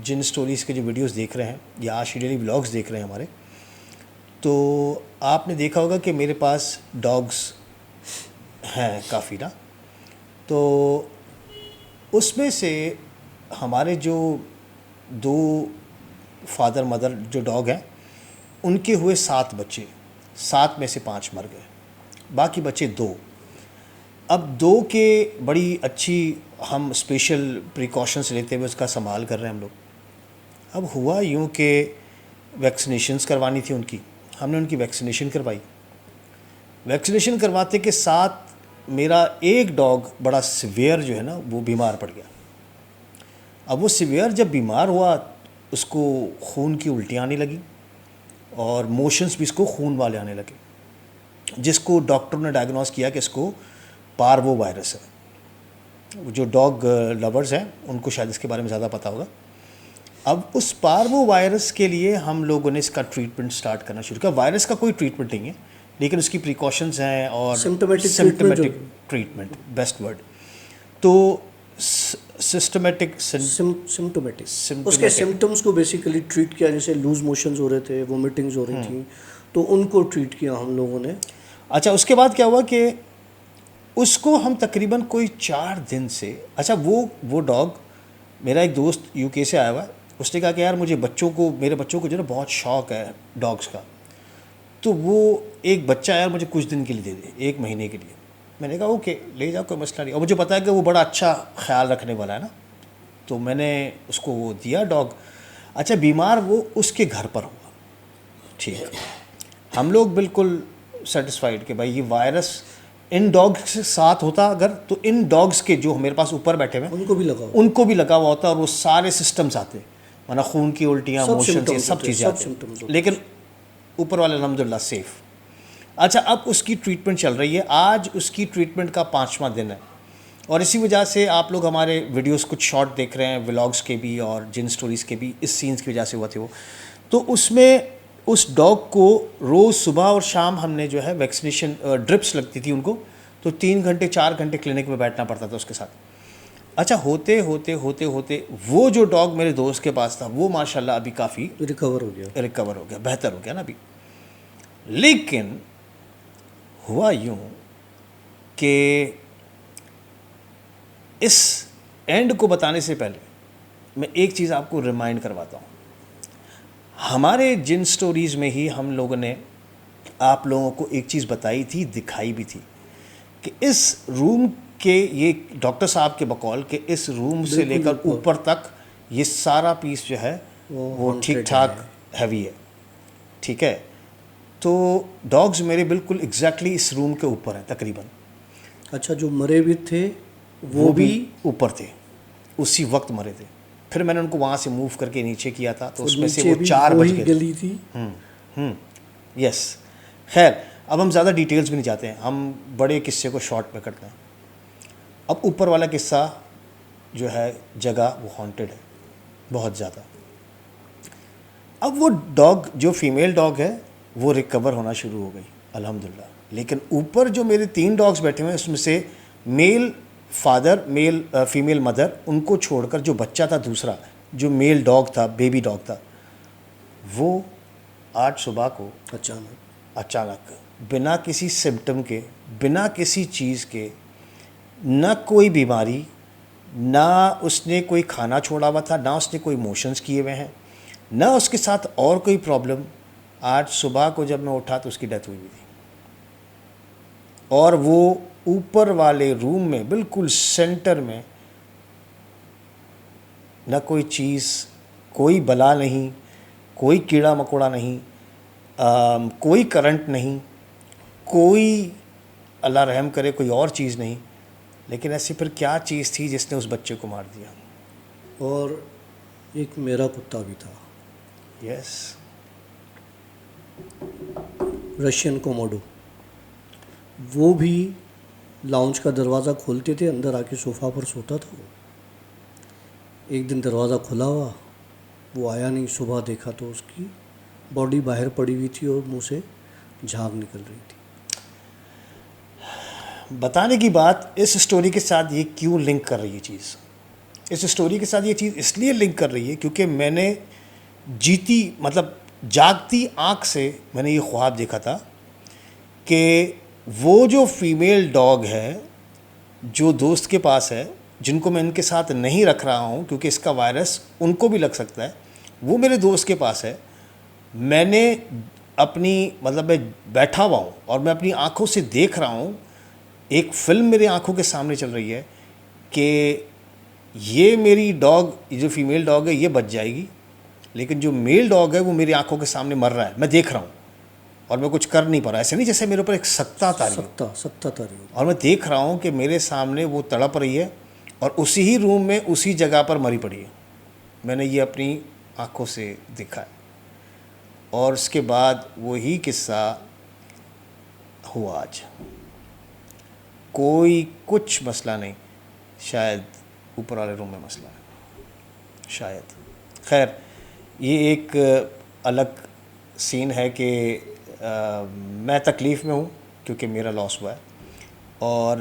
S2: जिन स्टोरीज़ के जो वीडियोस देख रहे हैं या आशी डेली व्लॉग्स देख रहे हैं हमारे, तो आपने देखा होगा कि मेरे पास डॉग्स हैं काफ़ी ना। तो उसमें से हमारे जो 2 फादर मदर जो डॉग हैं, उनके हुए 7 बच्चे, 7 में से 5 मर गए, बाकी बचे 2। अब 2 के बड़ी अच्छी हम स्पेशल प्रिकॉशंस लेते हुए उसका संभाल कर रहे हैं हम लोग। अब हुआ यूँ कि वैक्सीनेशंस करवानी थी उनकी, हमने उनकी वैक्सीनेशन करवाई। वैक्सीनेशन करवाते के साथ मेरा एक डॉग बड़ा सीवियर जो है ना वो बीमार पड़ गया। अब वो सीवियर जब बीमार हुआ, उसको खून की उल्टियाँ आने लगी और मोशंस भी इसको खून वाले आने लगे, जिसको डॉक्टर ने डायग्नोस किया कि इसको पार्वो वायरस है। जो डॉग लवर्स हैं उनको शायद इसके बारे में ज़्यादा पता होगा। अब उस पार्वो वायरस के लिए हम लोगों ने इसका ट्रीटमेंट स्टार्ट करना शुरू किया। वायरस का कोई ट्रीटमेंट नहीं है, लेकिन उसकी प्रिकॉशंस हैं और सिम्टोमेटिक ट्रीटमेंट, बेस्ट वर्ड। तो सिस्टमेटिक
S1: सिम्टोमेटिक उसके सिम्टम्स को बेसिकली ट्रीट किया, जैसे लूज मोशंस हो रहे थे, वोमिटिंग्स हो रही थी, तो उनको ट्रीट किया हम लोगों ने।
S2: अच्छा, उसके बाद क्या हुआ कि उसको हम तकरीबन कोई 4 दिन से, अच्छा वो डॉग, मेरा एक दोस्त यूके से आया हुआ है, उसने कहा कि यार मेरे बच्चों को जो है बहुत शौक़ है डॉग्स का, तो वो एक बच्चा यार मुझे कुछ दिन के लिए दे दे, 1 महीने के लिए। मैंने कहा ओके, ले जाओ, कोई मसला नहीं। और मुझे पता है कि वो बड़ा अच्छा ख्याल रखने वाला है ना, तो मैंने उसको वो दिया डॉग। अच्छा, बीमार वो उसके घर पर हुआ, ठीक है। हम लोग बिल्कुल सेटिस्फाइड कि भाई ये वायरस इन डॉग्स के साथ होता अगर, तो इन डॉग्स के जो मेरे पास ऊपर बैठे हुए
S1: उनको भी लगा
S2: हुआ होता, और वो सारे सिस्टम्स आते, माना खून की उल्टियाँ, मोशन, ये सब चीज़ें आती, लेकिन ऊपर वाले अल्हम्दुलिल्लाह सेफ़। अच्छा, अब उसकी ट्रीटमेंट चल रही है, आज उसकी ट्रीटमेंट का 5वां दिन है, और इसी वजह से आप लोग हमारे वीडियोस कुछ शॉर्ट देख रहे हैं, व्लॉग्स के भी और जिन स्टोरीज़ के भी, इस सीन्स की वजह से हुआ थे वो। तो उसमें उस डॉग को रोज़ सुबह और शाम हमने जो है वैक्सीनेशन ड्रिप्स लगती थी उनको, तो 3 घंटे 4 घंटे क्लिनिक में बैठना पड़ता था उसके साथ। अच्छा, होते होते वो जो डॉग मेरे दोस्त के पास था वो माशाल्लाह अभी काफ़ी
S1: रिकवर हो गया,
S2: बेहतर हो गया ना अभी। लेकिन हुआ यूँ कि इस एंड को बताने से पहले मैं एक चीज़ आपको रिमाइंड करवाता हूँ। हमारे जिन स्टोरीज़ में ही हम लोगों ने आप लोगों को एक चीज़ बताई थी, दिखाई भी थी, कि इस रूम के, ये डॉक्टर साहब के बकौल के, इस रूम से लेकर ऊपर तक ये सारा पीस जो है वो ठीक ठाक हैवी है, ठीक है। तो डॉग्स मेरे बिल्कुल एग्जैक्टली इस रूम के ऊपर हैं तकरीबन।
S1: अच्छा, जो मरे भी थे वो भी
S2: ऊपर थे, उसी वक्त मरे थे। फिर मैंने उनको वहाँ से मूव करके नीचे किया था, तो उसमें से वो 4 बज गए
S1: गली थी।
S2: यस, खैर अब हम ज़्यादा डिटेल्स भी नहीं जाते हैं, हम बड़े किस्से को शॉर्ट में करते हैं। अब ऊपर वाला किस्सा जो है, जगह वो हॉन्टेड है बहुत ज़्यादा। अब वो डॉग जो फीमेल डॉग है वो रिकवर होना शुरू हो गई अल्हम्दुलिल्लाह, लेकिन ऊपर जो मेरे 3 डॉग्स बैठे हुए हैं उसमें से मेल फादर, फीमेल मदर, उनको छोड़कर जो बच्चा था दूसरा, जो मेल डॉग था, बेबी डॉग था, वो आज सुबह को अचानक बिना किसी सिम्टम के, बिना किसी चीज़ के, ना कोई बीमारी, ना उसने कोई खाना छोड़ा हुआ था, ना उसने कोई मोशंस किए हुए हैं, ना उसके साथ और कोई प्रॉब्लम। आज सुबह को जब मैं उठा तो उसकी डेथ हुई हुई थी, और वो ऊपर वाले रूम में बिल्कुल सेंटर में, ना कोई चीज़, कोई बला नहीं, कोई कीड़ा मकोड़ा नहीं, कोई करंट नहीं, कोई अल्लाह रहम करे कोई और चीज़ नहीं। लेकिन ऐसी फिर क्या चीज़ थी जिसने उस बच्चे को मार दिया?
S1: और एक मेरा कुत्ता भी था,
S2: यस।
S1: Russian Komodo. वो भी लाउंज का दरवाज़ा खोलते थे, अंदर आके सोफ़ा पर सोता था वो। एक दिन दरवाज़ा खुला हुआ, वो आया नहीं। सुबह देखा तो उसकी बॉडी बाहर पड़ी हुई थी और मुंह से झाग निकल रही थी।
S2: बताने की बात इस स्टोरी के साथ ये क्यों लिंक कर रही है चीज़? इस स्टोरी के साथ ये चीज़ इसलिए लिंक कर रही है क्योंकि मैंने जागती आँख से मैंने ये ख्वाब देखा था कि वो जो फीमेल डॉग है जो दोस्त के पास है, जिनको मैं इनके साथ नहीं रख रहा हूँ क्योंकि इसका वायरस उनको भी लग सकता है, वो मेरे दोस्त के पास है। मैंने मैं बैठा हुआ हूँ और मैं अपनी आँखों से देख रहा हूँ, एक फ़िल्म मेरी आँखों के सामने चल रही है कि ये मेरी डॉग, जो फीमेल डॉग है ये बच जाएगी, लेकिन जो मेल डॉग है वो मेरी आंखों के सामने मर रहा है, मैं देख रहा हूँ और मैं कुछ कर नहीं पा रहा। ऐसे नहीं जैसे मेरे ऊपर एक सत्ता तारी हो,
S1: सत्ता तारी हो।
S2: और मैं देख रहा हूँ कि मेरे सामने वो तड़प रही है और उसी ही रूम में उसी जगह पर मरी पड़ी है। मैंने ये अपनी आंखों से देखा है, और उसके बाद वही किस्सा हुआ आज। कोई कुछ मसला नहीं, शायद ऊपर वाले रूम में मसला है, शायद। खैर, ये एक अलग सीन है कि मैं तकलीफ़ में हूँ क्योंकि मेरा लॉस हुआ है, और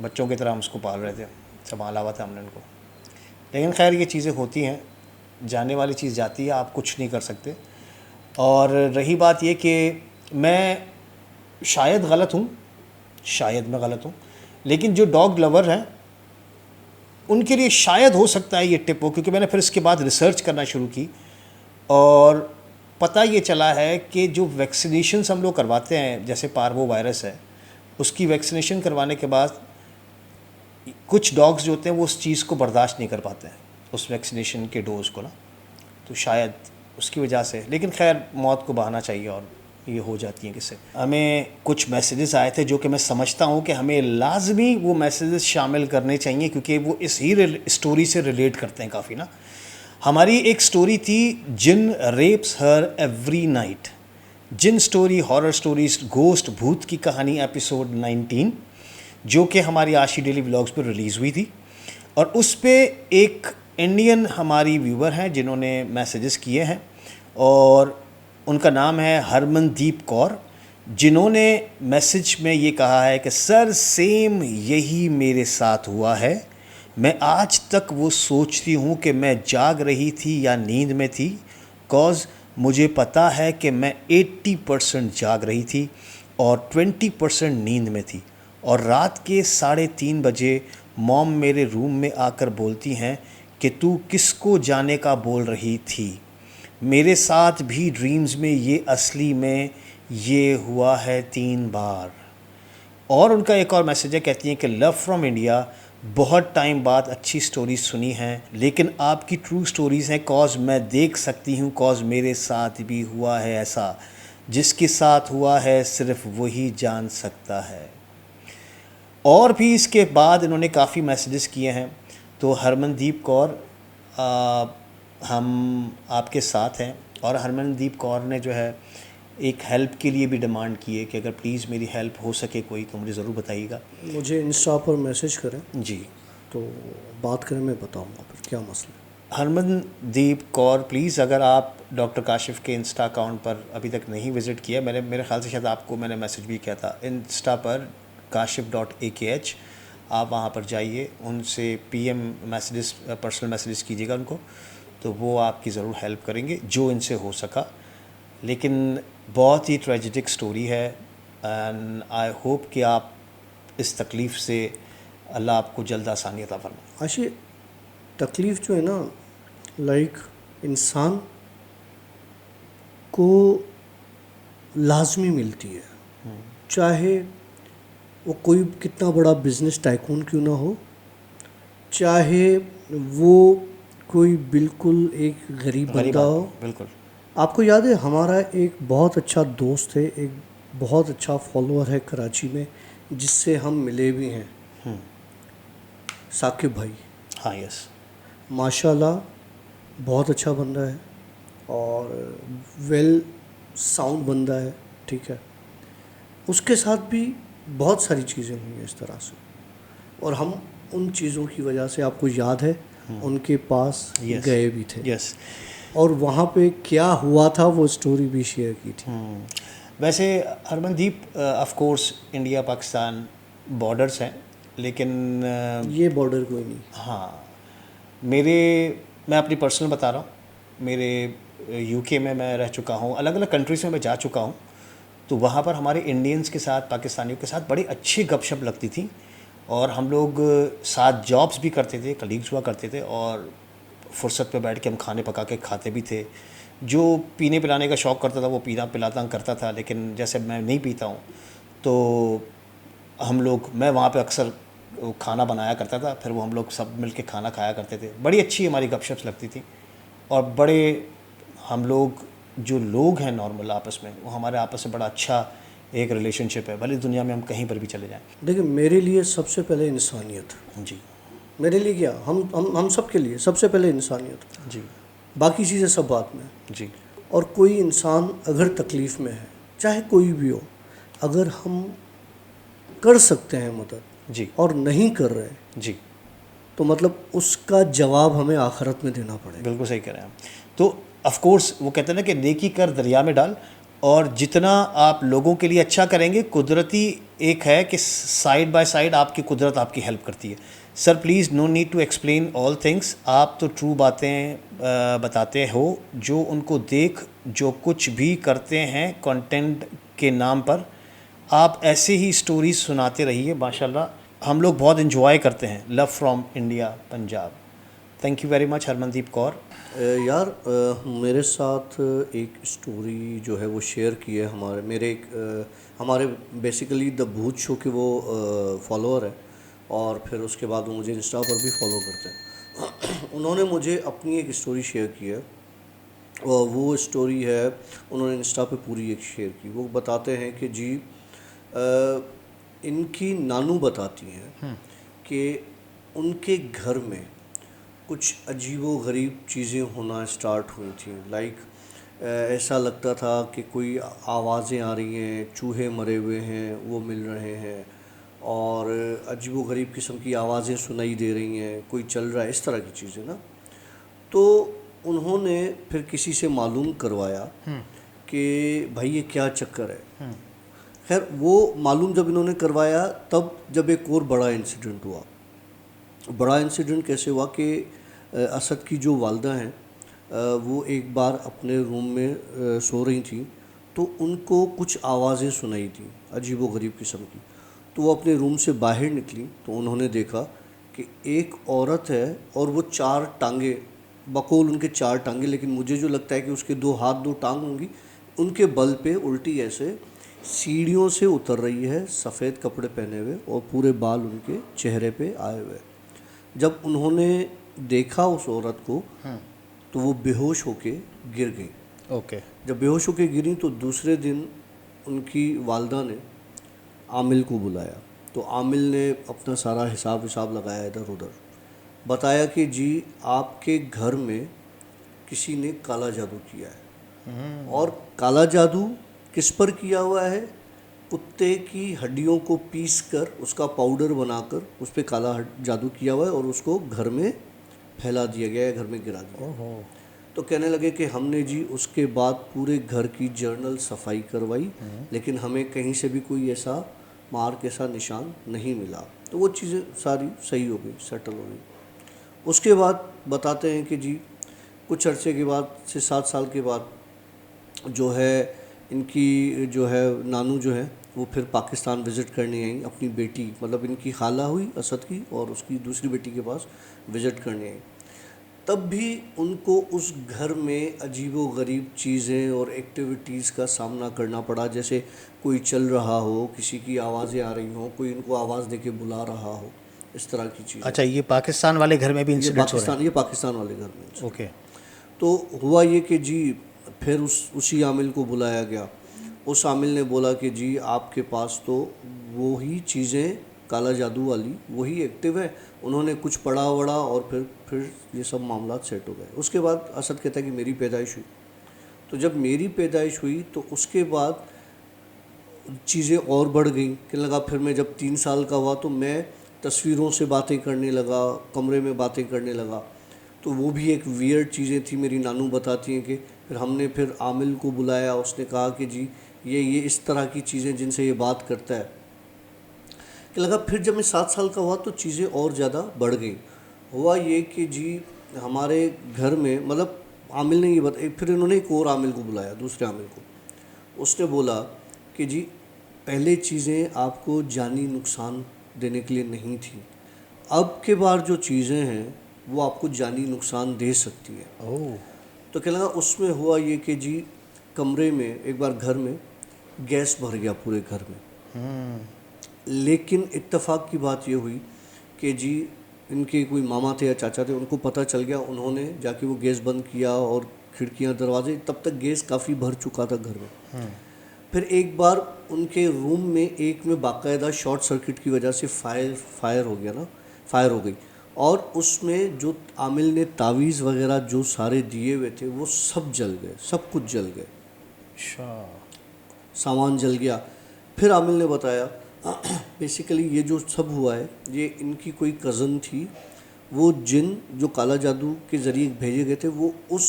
S2: बच्चों की तरह हम उसको पाल रहे थे, संभाला हुआ था हमने उनको। लेकिन खैर ये चीज़ें होती हैं, जाने वाली चीज़ जाती है, आप कुछ नहीं कर सकते। और रही बात ये कि मैं शायद गलत हूँ, शायद मैं गलत हूँ, लेकिन जो डॉग लवर हैं उनके लिए शायद हो सकता है ये टिप हो, क्योंकि मैंने फिर इसके बाद रिसर्च करना शुरू की और पता ये चला है कि जो वैक्सीनेशन हम लोग करवाते हैं, जैसे पार्वो वायरस है, उसकी वैक्सीनेशन करवाने के बाद कुछ डॉग्स जो होते हैं वो उस चीज़ को बर्दाश्त नहीं कर पाते हैं, उस वैक्सीनेशन के डोज़ को ना, तो शायद उसकी वजह से। लेकिन खैर, मौत को बहाना चाहिए और ये हो जाती हैं किससे। हमें कुछ मैसेजेस आए थे जो कि मैं समझता हूँ कि हमें लाजमी वो मैसेजेस शामिल करने चाहिए क्योंकि वो इस ही स्टोरी से रिलेट करते हैं काफ़ी ना। हमारी एक स्टोरी थी, जिन रेप्स हर एवरी नाइट, जिन स्टोरी, हॉरर स्टोरीज, गोस्ट, भूत की कहानी, एपिसोड 19, जो कि हमारी आशी डेली व्लॉग्स पर रिलीज़ हुई थी। और उस पर एक इंडियन हमारी व्यूवर हैं जिन्होंने मैसेजेस किए हैं, और उनका नाम है हरमनदीप कौर, जिन्होंने मैसेज में ये कहा है कि सर सेम यही मेरे साथ हुआ है। मैं आज तक वो सोचती हूँ कि मैं जाग रही थी या नींद में थी, कॉज मुझे पता है कि मैं 80% जाग रही थी और 20% नींद में थी। और रात के 3:30 बजे मॉम मेरे रूम में आकर बोलती हैं कि तू किसको जाने का बोल रही थी। मेरे साथ भी ड्रीम्स में ये असली में ये हुआ है 3 बार। और उनका एक और मैसेज है, कहती हैं कि लव फ्रॉम इंडिया, बहुत टाइम बाद अच्छी स्टोरीज सुनी हैं, लेकिन आपकी ट्रू स्टोरीज़ हैं, कॉज मैं देख सकती हूँ, कॉज मेरे साथ भी हुआ है ऐसा। जिसके साथ हुआ है सिर्फ वही जान सकता है। और भी इसके बाद इन्होंने काफ़ी मैसेजेस किए हैं। तो हरमनदीप कौर, हम आपके साथ हैं। और हरमनदीप कौर ने जो है एक हेल्प के लिए भी डिमांड की है कि अगर प्लीज़ मेरी हेल्प हो सके कोई, तो मुझे ज़रूर बताइएगा।
S1: मुझे इंस्टा पर मैसेज करें
S2: जी,
S1: तो बात करें, मैं बताऊंगा फिर क्या मसला है।
S2: हरमनदीप कौर, प्लीज़ अगर आप डॉक्टर काशिफ़ के इंस्टा अकाउंट पर अभी तक नहीं विज़िट किया, मेरे ख्याल से शायद आपको मैंने मैसेज भी किया था, इंस्टा पर kashif.akh, आप वहाँ पर जाइए, उनसे PM मैसेजेस, पर्सनल मैसेजेस कीजिएगा उनको, तो वो आपकी ज़रूर हेल्प करेंगे जो इनसे हो सका। लेकिन बहुत ही ट्रेजिक स्टोरी है, एंड आई होप कि आप इस तकलीफ़ से, अल्लाह आपको जल्द आसानी अता फरमाए।
S1: आशी, तकलीफ़ जो है ना, लाइक इंसान आपको लाजमी मिलती है, चाहे वो कोई कितना बड़ा बिजनेस टाइकून क्यों ना हो, चाहे वो कोई बिल्कुल एक गरीब
S2: गरीब
S1: बंदा
S2: आदमी,
S1: हो।
S2: बिल्कुल।
S1: आपको याद है हमारा एक बहुत अच्छा दोस्त है, एक बहुत अच्छा फॉलोअर है कराची में, जिससे हम मिले भी हैं, साकिब भाई।
S2: हाँ, यस।
S1: माशाल्लाह बहुत अच्छा बंदा है और वेल साउंड बंदा है, ठीक है। उसके साथ भी बहुत सारी चीज़ें हुई हैं इस तरह से, और हम उन चीज़ों की वजह से, आपको याद है, उनके पास
S2: यस,
S1: गए भी थे,
S2: यस।
S1: और वहाँ पे क्या हुआ था वो स्टोरी भी शेयर की थी।
S2: वैसे Harmandeep, of course India Pakistan borders हैं, लेकिन
S1: ये बॉर्डर कोई नहीं।
S2: हाँ, मैं अपनी पर्सनल बता रहा हूँ। मेरे यूके में मैं रह चुका हूँ, अलग अलग कंट्रीज़ में मैं जा चुका हूँ। तो वहाँ पर हमारे इंडियंस के साथ, पाकिस्तानियों के साथ बड़ी अच्छी गपशप लगती थी, और हम लोग साथ जॉब्स भी करते थे, कलीग्स हुआ करते थे, और फुर्सत पे बैठ के हम खाने पका के खाते भी थे। जो पीने पिलाने का शौक़ करता था वो पीना पिलाता करता था, लेकिन जैसे मैं नहीं पीता हूँ, तो मैं वहाँ पे अक्सर खाना बनाया करता था, फिर वो हम लोग सब मिल के खाना खाया करते थे। बड़ी अच्छी हमारी गपशप लगती थी, और बड़े हम लोग जो लोग हैं नॉर्मल आपस में, वो हमारे आपस में बड़ा अच्छा एक रिलेशनशिप है, भले दुनिया में हम कहीं पर भी चले जाएं।
S1: देखिए, मेरे लिए सबसे पहले इंसानियत।
S2: जी,
S1: मेरे लिए क्या, हम सब के लिए सबसे पहले इंसानियत,
S2: जी,
S1: बाकी चीज़ें सब बात में।
S2: जी,
S1: और कोई इंसान अगर तकलीफ़ में है, चाहे कोई भी हो, अगर हम कर सकते हैं मदद
S2: जी,
S1: और नहीं कर रहे,
S2: जी,
S1: तो मतलब उसका जवाब हमें आखिरत में देना पड़ेगा।
S2: बिल्कुल सही कह रहे हैं आप। तो ऑफ कोर्स वो कहते हैं ना कि नेकी कर दरिया में डाल, और जितना आप लोगों के लिए अच्छा करेंगे, कुदरती एक है कि साइड बाय साइड आपकी कुदरत आपकी हेल्प करती है। Sir please, no need to explain all things. आप तो ट्रू बातें बताते हो, जो उनको देख जो कुछ भी करते हैं कंटेंट के नाम पर, आप ऐसे ही स्टोरीज सुनाते रहिए। माशाल्लाह हम लोग बहुत इन्जॉय करते हैं। Love from India, Punjab. Thank you very much Harmandeep Kaur.
S1: यार, मेरे साथ एक स्टोरी जो है वो शेयर की है हमारे बेसिकली द भूत शो के वो फॉलोअर है, और फिर उसके बाद वो मुझे इंस्टा पर भी फॉलो करते हैं। उन्होंने मुझे अपनी एक स्टोरी शेयर की है, और वो स्टोरी है, उन्होंने इंस्टा पे पूरी एक शेयर की। वो बताते हैं कि जी, इनकी नानू बताती हैं कि उनके घर में कुछ अजीबो गरीब चीज़ें होना स्टार्ट हुई थी। लाइक ऐसा लगता था कि कोई आवाज़ें आ रही हैं, चूहे मरे हुए हैं वो मिल रहे हैं, और अजीबो गरीब किस्म की आवाज़ें सुनाई दे रही हैं, कोई चल रहा है, इस तरह की चीज़ें ना। तो उन्होंने फिर किसी से मालूम करवाया कि भाई ये क्या चक्कर है। खैर, वो मालूम जब इन्होंने करवाया, तब जब एक और बड़ा इंसिडेंट हुआ। बड़ा इंसिडेंट कैसे हुआ कि असद की जो वालदा हैं, वो एक बार अपने रूम में सो रही थी, तो उनको कुछ आवाज़ें सुनाई थी अजीबो गरीब किस्म की। तो वो अपने रूम से बाहर निकली, तो उन्होंने देखा कि एक औरत है, और वो 4 टांगे, बकौल उनके 4 टांगे, लेकिन मुझे जो लगता है कि उसके 2 हाथ 2 टांग होंगी, उनके बल पे उल्टी ऐसे सीढ़ियों से उतर रही है, सफ़ेद कपड़े पहने हुए, और पूरे बाल उनके चेहरे पे आए हुए। जब उन्होंने देखा उस औरत को, तो वो बेहोश होके गिर गई।
S2: ओके।
S1: जब बेहोश होके गिरी, तो दूसरे दिन उनकी वालदा ने आमिल को बुलाया। तो आमिल ने अपना सारा हिसाब लगाया, इधर उधर बताया कि जी, आपके घर में किसी ने काला जादू किया है। और काला जादू किस पर किया हुआ है? कुत्ते की हड्डियों को पीस कर उसका पाउडर बनाकर उस पर काला जादू किया हुआ है, और उसको घर में फैला दिया गया है, घर में गिरा दिया। तो कहने लगे कि हमने जी उसके बाद पूरे घर की जर्नल सफाई करवाई, लेकिन हमें कहीं से भी कोई ऐसा मार के सा निशान नहीं मिला। तो वो चीज़ें सारी सही हो गई, सेटल हो गई। उसके बाद बताते हैं कि जी, कुछ अरसे के बाद से 7 साल के बाद जो है, इनकी जो है नानू जो है, वो फिर पाकिस्तान विज़िट करने आई अपनी बेटी, मतलब इनकी खाला हुई असद की, और उसकी दूसरी बेटी के पास विज़िट करने आई। तब भी उनको उस घर में अजीबो-गरीब चीज़ें और एक्टिविटीज़ का सामना करना पड़ा। जैसे कोई चल रहा हो, किसी की आवाज़ें आ रही हों, कोई इनको आवाज़ देके बुला रहा हो, इस तरह की चीज़ें।
S2: अच्छा, ये पाकिस्तान वाले घर में भी इंसिडेंट्स हो रहे
S1: ये पाकिस्तान वाले घर में।
S2: हैं? ओके।
S1: तो हुआ ये कि जी फिर उसी आमिल को बुलाया गया। उस आमिल ने बोला कि जी आपके पास तो वही चीज़ें काला जादू वाली वही एक्टिव है। उन्होंने कुछ पढ़ा वढ़ा और फिर ये सब मामला सेट हो गए। उसके बाद असद कहता है कि मेरी पैदाइश हुई। तो जब मेरी पैदाइश हुई तो उसके बाद चीज़ें और बढ़ गई। कहने लगा फिर मैं जब 3 साल का हुआ तो मैं तस्वीरों से बातें करने लगा, कमरे में बातें करने लगा। तो वो भी एक वियर्ड चीज़ें थी। मेरी नानू बताती हैं कि फिर हमने फिर आमिल को बुलाया, उसने कहा कि जी ये इस तरह की चीज़ें जिनसे ये बात करता है। कि लगा फिर जब मैं 7 साल का हुआ तो चीज़ें और ज़्यादा बढ़ गई। हुआ ये कि जी हमारे घर में मतलब आमिल ने ये बताया। फिर इन्होंने एक और आमिल को बुलाया, दूसरे आमिल को। उसने बोला कि जी पहले चीज़ें आपको जानी नुकसान देने के लिए नहीं थी, अब के बार जो चीज़ें हैं वो आपको जानी नुकसान दे सकती है।
S2: ओह।
S1: तो क्या लगा उसमें हुआ ये कि जी कमरे में एक बार घर में गैस भर गया पूरे घर में। लेकिन इत्तेफाक की बात ये हुई कि जी इनके कोई मामा थे या चाचा थे, उनको पता चल गया। उन्होंने जाके वो गैस बंद किया और खिड़कियां दरवाजे, तब तक गैस काफ़ी भर चुका था घर में। फिर एक बार उनके रूम में एक में बाकायदा शॉर्ट सर्किट की वजह से फायर हो गया ना, फायर हो गई। और उसमें जो आमिल ने तावीज़ वगैरह जो सारे दिए हुए थे वो सब जल गए, सब कुछ जल गए,
S2: अच्छा।
S1: सामान जल गया। फिर आमिल ने बताया बेसिकली ये जो सब हुआ है ये इनकी कोई कज़न थी। वो जिन जो काला जादू के ज़रिए भेजे गए थे वो उस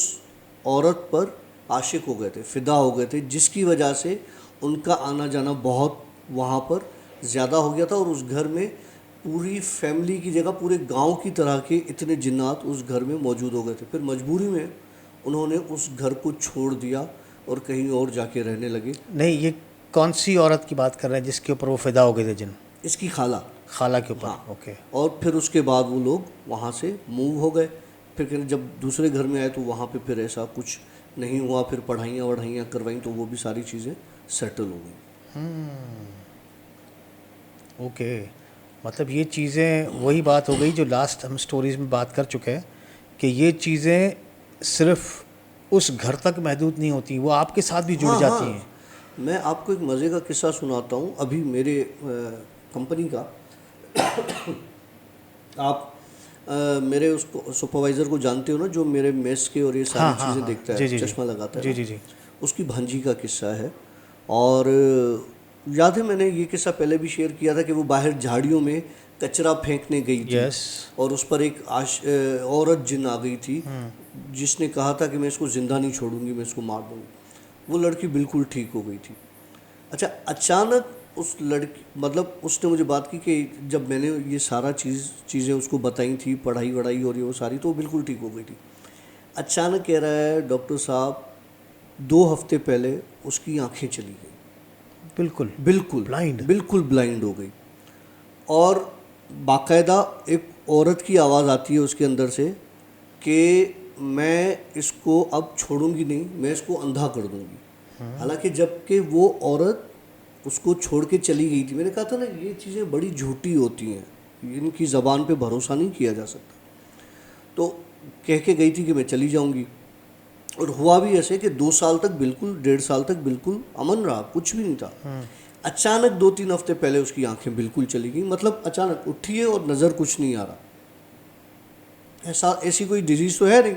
S1: औरत पर आशिक हो गए थे, फ़िदा हो गए थे, जिसकी वजह से उनका आना जाना बहुत वहाँ पर ज़्यादा हो गया था। और उस घर में पूरी फैमिली की जगह पूरे गांव की तरह के इतने जिन्नात उस घर में मौजूद हो गए थे। फिर मजबूरी में उन्होंने उस घर को छोड़ दिया और कहीं और जाके रहने लगे।
S2: नहीं, ये कौन सी औरत की बात कर रहे हैं जिसके ऊपर वो फिदा हो गए थे जिन?
S1: इसकी खाला।
S2: खाला के ऊपर।
S1: हाँ।
S2: ओके।
S1: और फिर उसके बाद वो लोग वहाँ से मूव हो गए। फिर कहते जब दूसरे घर में आए तो वहाँ पे फिर ऐसा कुछ नहीं हुआ। फिर पढ़ाइयाँ वढ़ाइयाँ करवाई तो वो भी सारी चीज़ें सेटल हो गई।
S2: ओके। मतलब ये चीज़ें वही बात हो गई जो लास्ट हम स्टोरीज में बात कर चुके हैं कि ये चीज़ें सिर्फ उस घर तक महदूद नहीं होती, वो आपके साथ भी जुड़
S1: हाँ,
S2: जाती
S1: हाँ।
S2: हैं।
S1: मैं आपको एक मज़े का किस्सा सुनाता हूँ अभी मेरे कंपनी का। आप मेरे उसको सुपरवाइज़र को जानते हो ना, जो मेरे मेस के और ये सारी
S2: हाँ हाँ
S1: चीज़ें
S2: हाँ।
S1: देखता
S2: जी
S1: है,
S2: जी जी।
S1: चश्मा लगाता है
S2: जी
S1: ना,
S2: जी जी।
S1: उसकी भांजी का किस्सा है। और याद है मैंने ये किस्सा पहले भी शेयर किया था कि वो बाहर झाड़ियों में कचरा फेंकने गई थी।
S2: यस।
S1: और उस पर एक औरत जिन आ गई थी जिसने कहा था कि मैं इसको ज़िंदा नहीं छोड़ूंगी, मैं इसको मार दूंगी। वो लड़की बिल्कुल ठीक हो गई थी। अच्छा, अचानक उस लड़की मतलब उसने मुझे बात की कि जब मैंने ये सारा चीज़ें उसको बताई थी, पढ़ाई वढ़ाई और ये वो सारी, तो वो बिल्कुल ठीक हो गई थी। अचानक कह रहा है डॉक्टर साहब 2 हफ्ते पहले उसकी आंखें चली गई, बिल्कुल
S2: ब्लाइंड।
S1: ब्लाइंड हो गई। और बाकायदा एक औरत की आवाज़ आती है उसके अंदर से कि मैं इसको अब छोड़ूंगी नहीं, मैं इसको अंधा कर दूंगी। हालांकि जबकि वो औरत उसको छोड़ के चली गई थी। मैंने कहा था ना ये चीज़ें बड़ी झूठी होती हैं, इनकी ज़बान पे भरोसा नहीं किया जा सकता। तो कह के गई थी कि मैं चली जाऊंगी। और हुआ भी ऐसे कि 2 साल तक बिल्कुल, 1.5 साल तक बिल्कुल अमन रहा, कुछ भी नहीं था। अचानक 2-3 हफ्ते पहले उसकी आंखें बिल्कुल चली गई। मतलब अचानक उठी है और नज़र कुछ नहीं आ रहा। ऐसी कोई डिजीज़ तो है नहीं।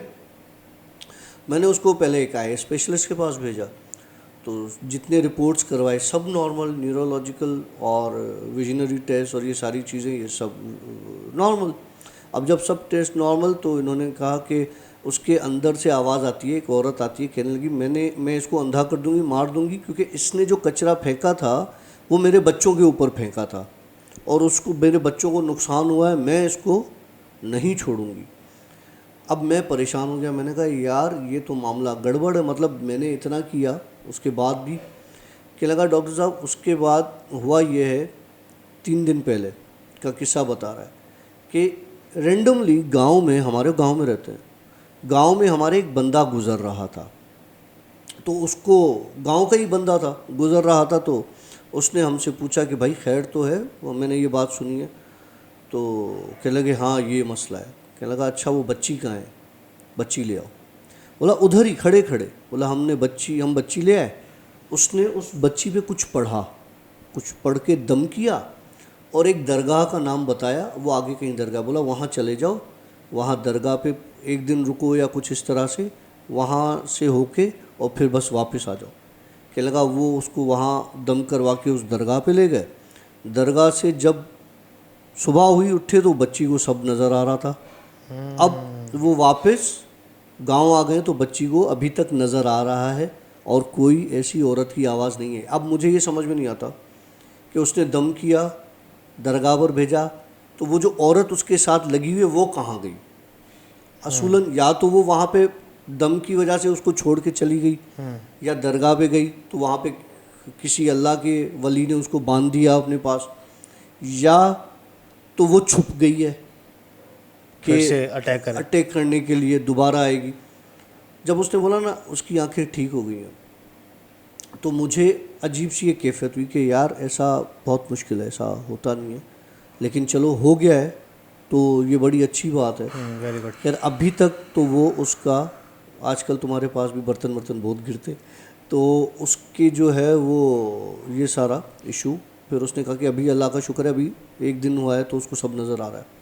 S1: मैंने उसको पहले एक आई स्पेशलिस्ट के पास भेजा, तो जितने रिपोर्ट्स करवाए सब नॉर्मल, न्यूरोलॉजिकल और विजनरी टेस्ट और ये सारी चीज़ें, ये सब नॉर्मल। अब जब सब टेस्ट नॉर्मल तो इन्होंने कहा कि उसके अंदर से आवाज़ आती है, एक औरत आती है, कहने लगी मैं इसको अंधा कर दूंगी, मार दूंगी, क्योंकि इसने जो कचरा फेंका था वो मेरे बच्चों के ऊपर फेंका था और उसको, मेरे बच्चों को नुकसान हुआ है, मैं इसको नहीं छोड़ूंगी। अब मैं परेशान हो गया। मैंने कहा यार ये तो मामला गड़बड़ है। मतलब मैंने इतना किया उसके बाद भी क्या लगा डॉक्टर साहब। उसके बाद हुआ ये है, 3 दिन पहले का किस्सा बता रहा है कि रेंडमली गांव में, हमारे गांव में रहते हैं, गांव में हमारे एक बंदा गुज़र रहा था, तो उसको, गांव का ही बंदा था, गुज़र रहा था, तो उसने हमसे पूछा कि भाई खैर तो है, वो मैंने ये बात सुनी है। तो कहने लगे हाँ ये मसला है। कहने लगा अच्छा वो बच्ची कहाँ है, बच्ची ले आओ। बोला उधर ही खड़े खड़े। बोला हम बच्ची ले आए। उसने उस बच्ची पे कुछ पढ़ के दम किया और एक दरगाह का नाम बताया, वो आगे कहीं दरगाह, बोला वहाँ चले जाओ, वहाँ दरगाह पे एक दिन रुको या कुछ इस तरह से, वहाँ से होके और फिर बस वापस आ जाओ। कहने लगा वो उसको वहाँ दम करवा के उस दरगाह पे ले गए। दरगाह से जब सुबह हुई उठे तो बच्ची को सब नज़र आ रहा था। अब वो वापस गांव आ गए तो बच्ची को अभी तक नज़र आ रहा है और कोई ऐसी औरत की आवाज़ नहीं है। अब मुझे ये समझ में नहीं आता कि उसने दम किया, दरगाह पर भेजा, तो वो जो औरत उसके साथ लगी हुई है वो कहाँ गई? असूलन या तो वो वहाँ पे दम की वजह से उसको छोड़ के चली गई, या दरगाह पे गई तो वहाँ पे किसी अल्लाह के वली ने उसको बांध दिया अपने पास, या तो वो छुप गई है
S2: फिर
S1: कि
S2: से अटैक
S1: करने के लिए दोबारा आएगी। जब उसने बोला ना उसकी आंखें ठीक हो गई हैं, तो मुझे अजीब सी ये कैफियत हुई कि यार ऐसा बहुत मुश्किल है, ऐसा होता नहीं है, लेकिन चलो हो गया है तो ये बड़ी अच्छी बात है।
S2: Very good.
S1: यार अभी तक तो वो उसका, आजकल तुम्हारे पास भी बर्तन बहुत गिरते, तो उसके जो है वो ये सारा इशू, फिर उसने कहा कि अभी अल्लाह का शुक्र है अभी एक दिन हुआ है तो उसको सब नज़र आ रहा है।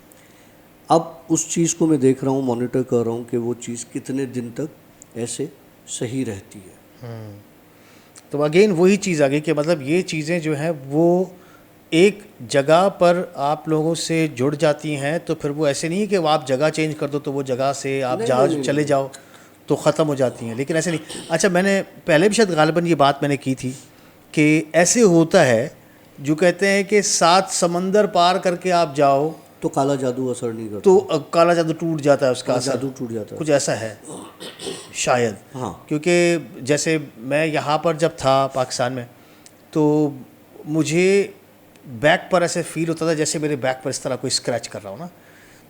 S1: अब उस चीज़ को मैं देख रहा हूँ, मॉनिटर कर रहा हूँ कि वो चीज़ कितने दिन तक ऐसे सही रहती है।
S2: तो अगेन वही चीज़ आ गई कि मतलब ये चीज़ें जो हैं वो एक जगह पर आप लोगों से जुड़ जाती हैं, तो फिर वो ऐसे नहीं है कि वो आप जगह चेंज कर दो तो वो जगह से आप चले जाओ तो ख़त्म हो जाती हैं, लेकिन ऐसे नहीं। अच्छा, मैंने पहले भी शायद गालिबन ये बात मैंने की थी कि ऐसे होता है, जो कहते हैं कि 7 समंदर पार करके आप जाओ
S1: तो काला जादू असर नहीं करता,
S2: तो काला जादू टूट जाता है, उसका असर
S1: जादू टूट जाता है,
S2: कुछ ऐसा है शायद।
S1: हाँ,
S2: क्योंकि जैसे मैं यहाँ पर जब था पाकिस्तान में, तो मुझे बैक पर ऐसे फील होता था जैसे मेरे बैक पर इस तरह कोई स्क्रैच कर रहा हो ना।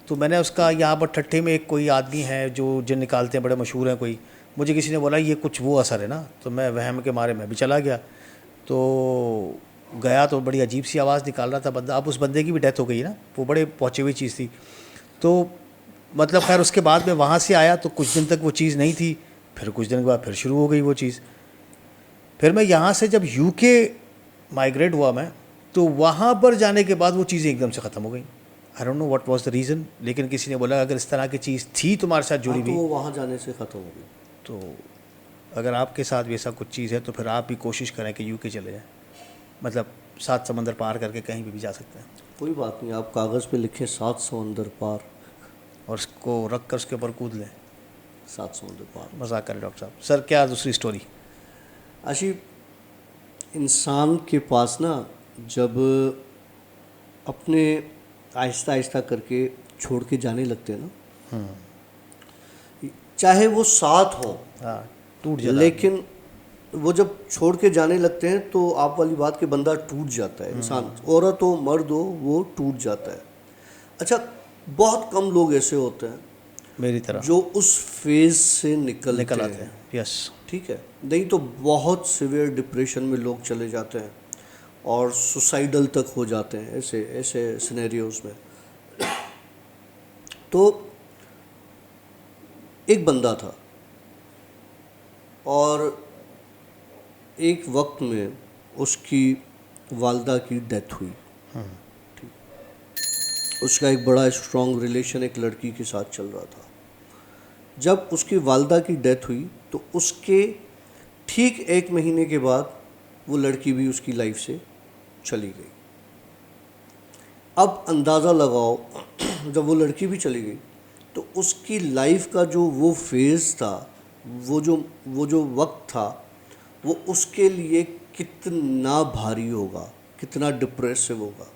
S2: तो मैंने उसका, यहाँ पर ठट्ठे में एक कोई आदमी है जो जिन निकालते हैं, बड़े मशहूर हैं कोई, मुझे किसी ने बोला ये कुछ वो असर है ना, तो मैं वहम के मारे मैं भी चला गया। तो गया तो बड़ी अजीब सी आवाज़ निकाल रहा था बंदा। अब उस बंदे की भी डेथ हो गई ना, वो बड़े पहुँची हुई चीज़ थी। तो मतलब खैर उसके बाद मैं वहाँ से आया तो कुछ दिन तक वो चीज़ नहीं थी, फिर कुछ दिन के बाद फिर शुरू हो गई वो चीज़। फिर मैं यहाँ से जब यूके माइग्रेट हुआ मैं, तो वहाँ पर जाने के बाद वो चीज़ें एकदम से ख़त्म हो गई। I don't know what was the reason, लेकिन किसी ने बोला अगर इस तरह की चीज़ थी तुम्हारे साथ जुड़ी
S1: तो
S2: हुई,
S1: वो वहाँ जाने से ख़त्म हो गई।
S2: तो अगर आपके साथ वैसा कुछ चीज़ है तो फिर आप भी कोशिश करें कि यूके चले जाएँ। मतलब 7 समंदर पार करके कहीं भी जा सकते हैं,
S1: कोई बात नहीं, आप कागज़ पे लिखें 7 समंदर पार,
S2: और उसको रख कर उसके ऊपर कूद लें।
S1: 7 समंदर पार।
S2: मजाक करें डॉक्टर साहब। सर क्या दूसरी स्टोरी?
S1: आशिफ, इंसान के पास ना जब अपने आहिस्ता आहिस्ता करके छोड़ के जाने लगते हैं ना, चाहे वो साथ हो,
S2: हाँ, टूट जाता है।
S1: लेकिन वो जब छोड़ के जाने लगते हैं तो आप वाली बात कि बंदा टूट जाता है, इंसान, औरत हो मर्द हो, वो टूट जाता है। अच्छा, बहुत कम लोग ऐसे होते हैं
S2: मेरी तरह
S1: जो उस फेज से निकल
S2: आते
S1: हैं।
S2: हैं। यस।
S1: ठीक है, नहीं तो बहुत सिवियर डिप्रेशन में लोग चले जाते हैं और सुसाइडल तक हो जाते हैं ऐसे ऐसे सिनेरियोज में। तो एक बंदा था और एक वक्त में उसकी वालदा की डेथ हुई। उसका एक बड़ा स्ट्रॉन्ग रिलेशन एक लड़की के साथ चल रहा था। जब उसकी वालदा की डेथ हुई तो उसके ठीक 1 महीने के बाद वो लड़की भी उसकी लाइफ से चली गई। अब अंदाज़ा लगाओ, जब वो लड़की भी चली गई तो उसकी लाइफ का जो वो फेज़ था, वो जो वक्त था, वो उसके लिए कितना भारी होगा, कितना डिप्रेसिव होगा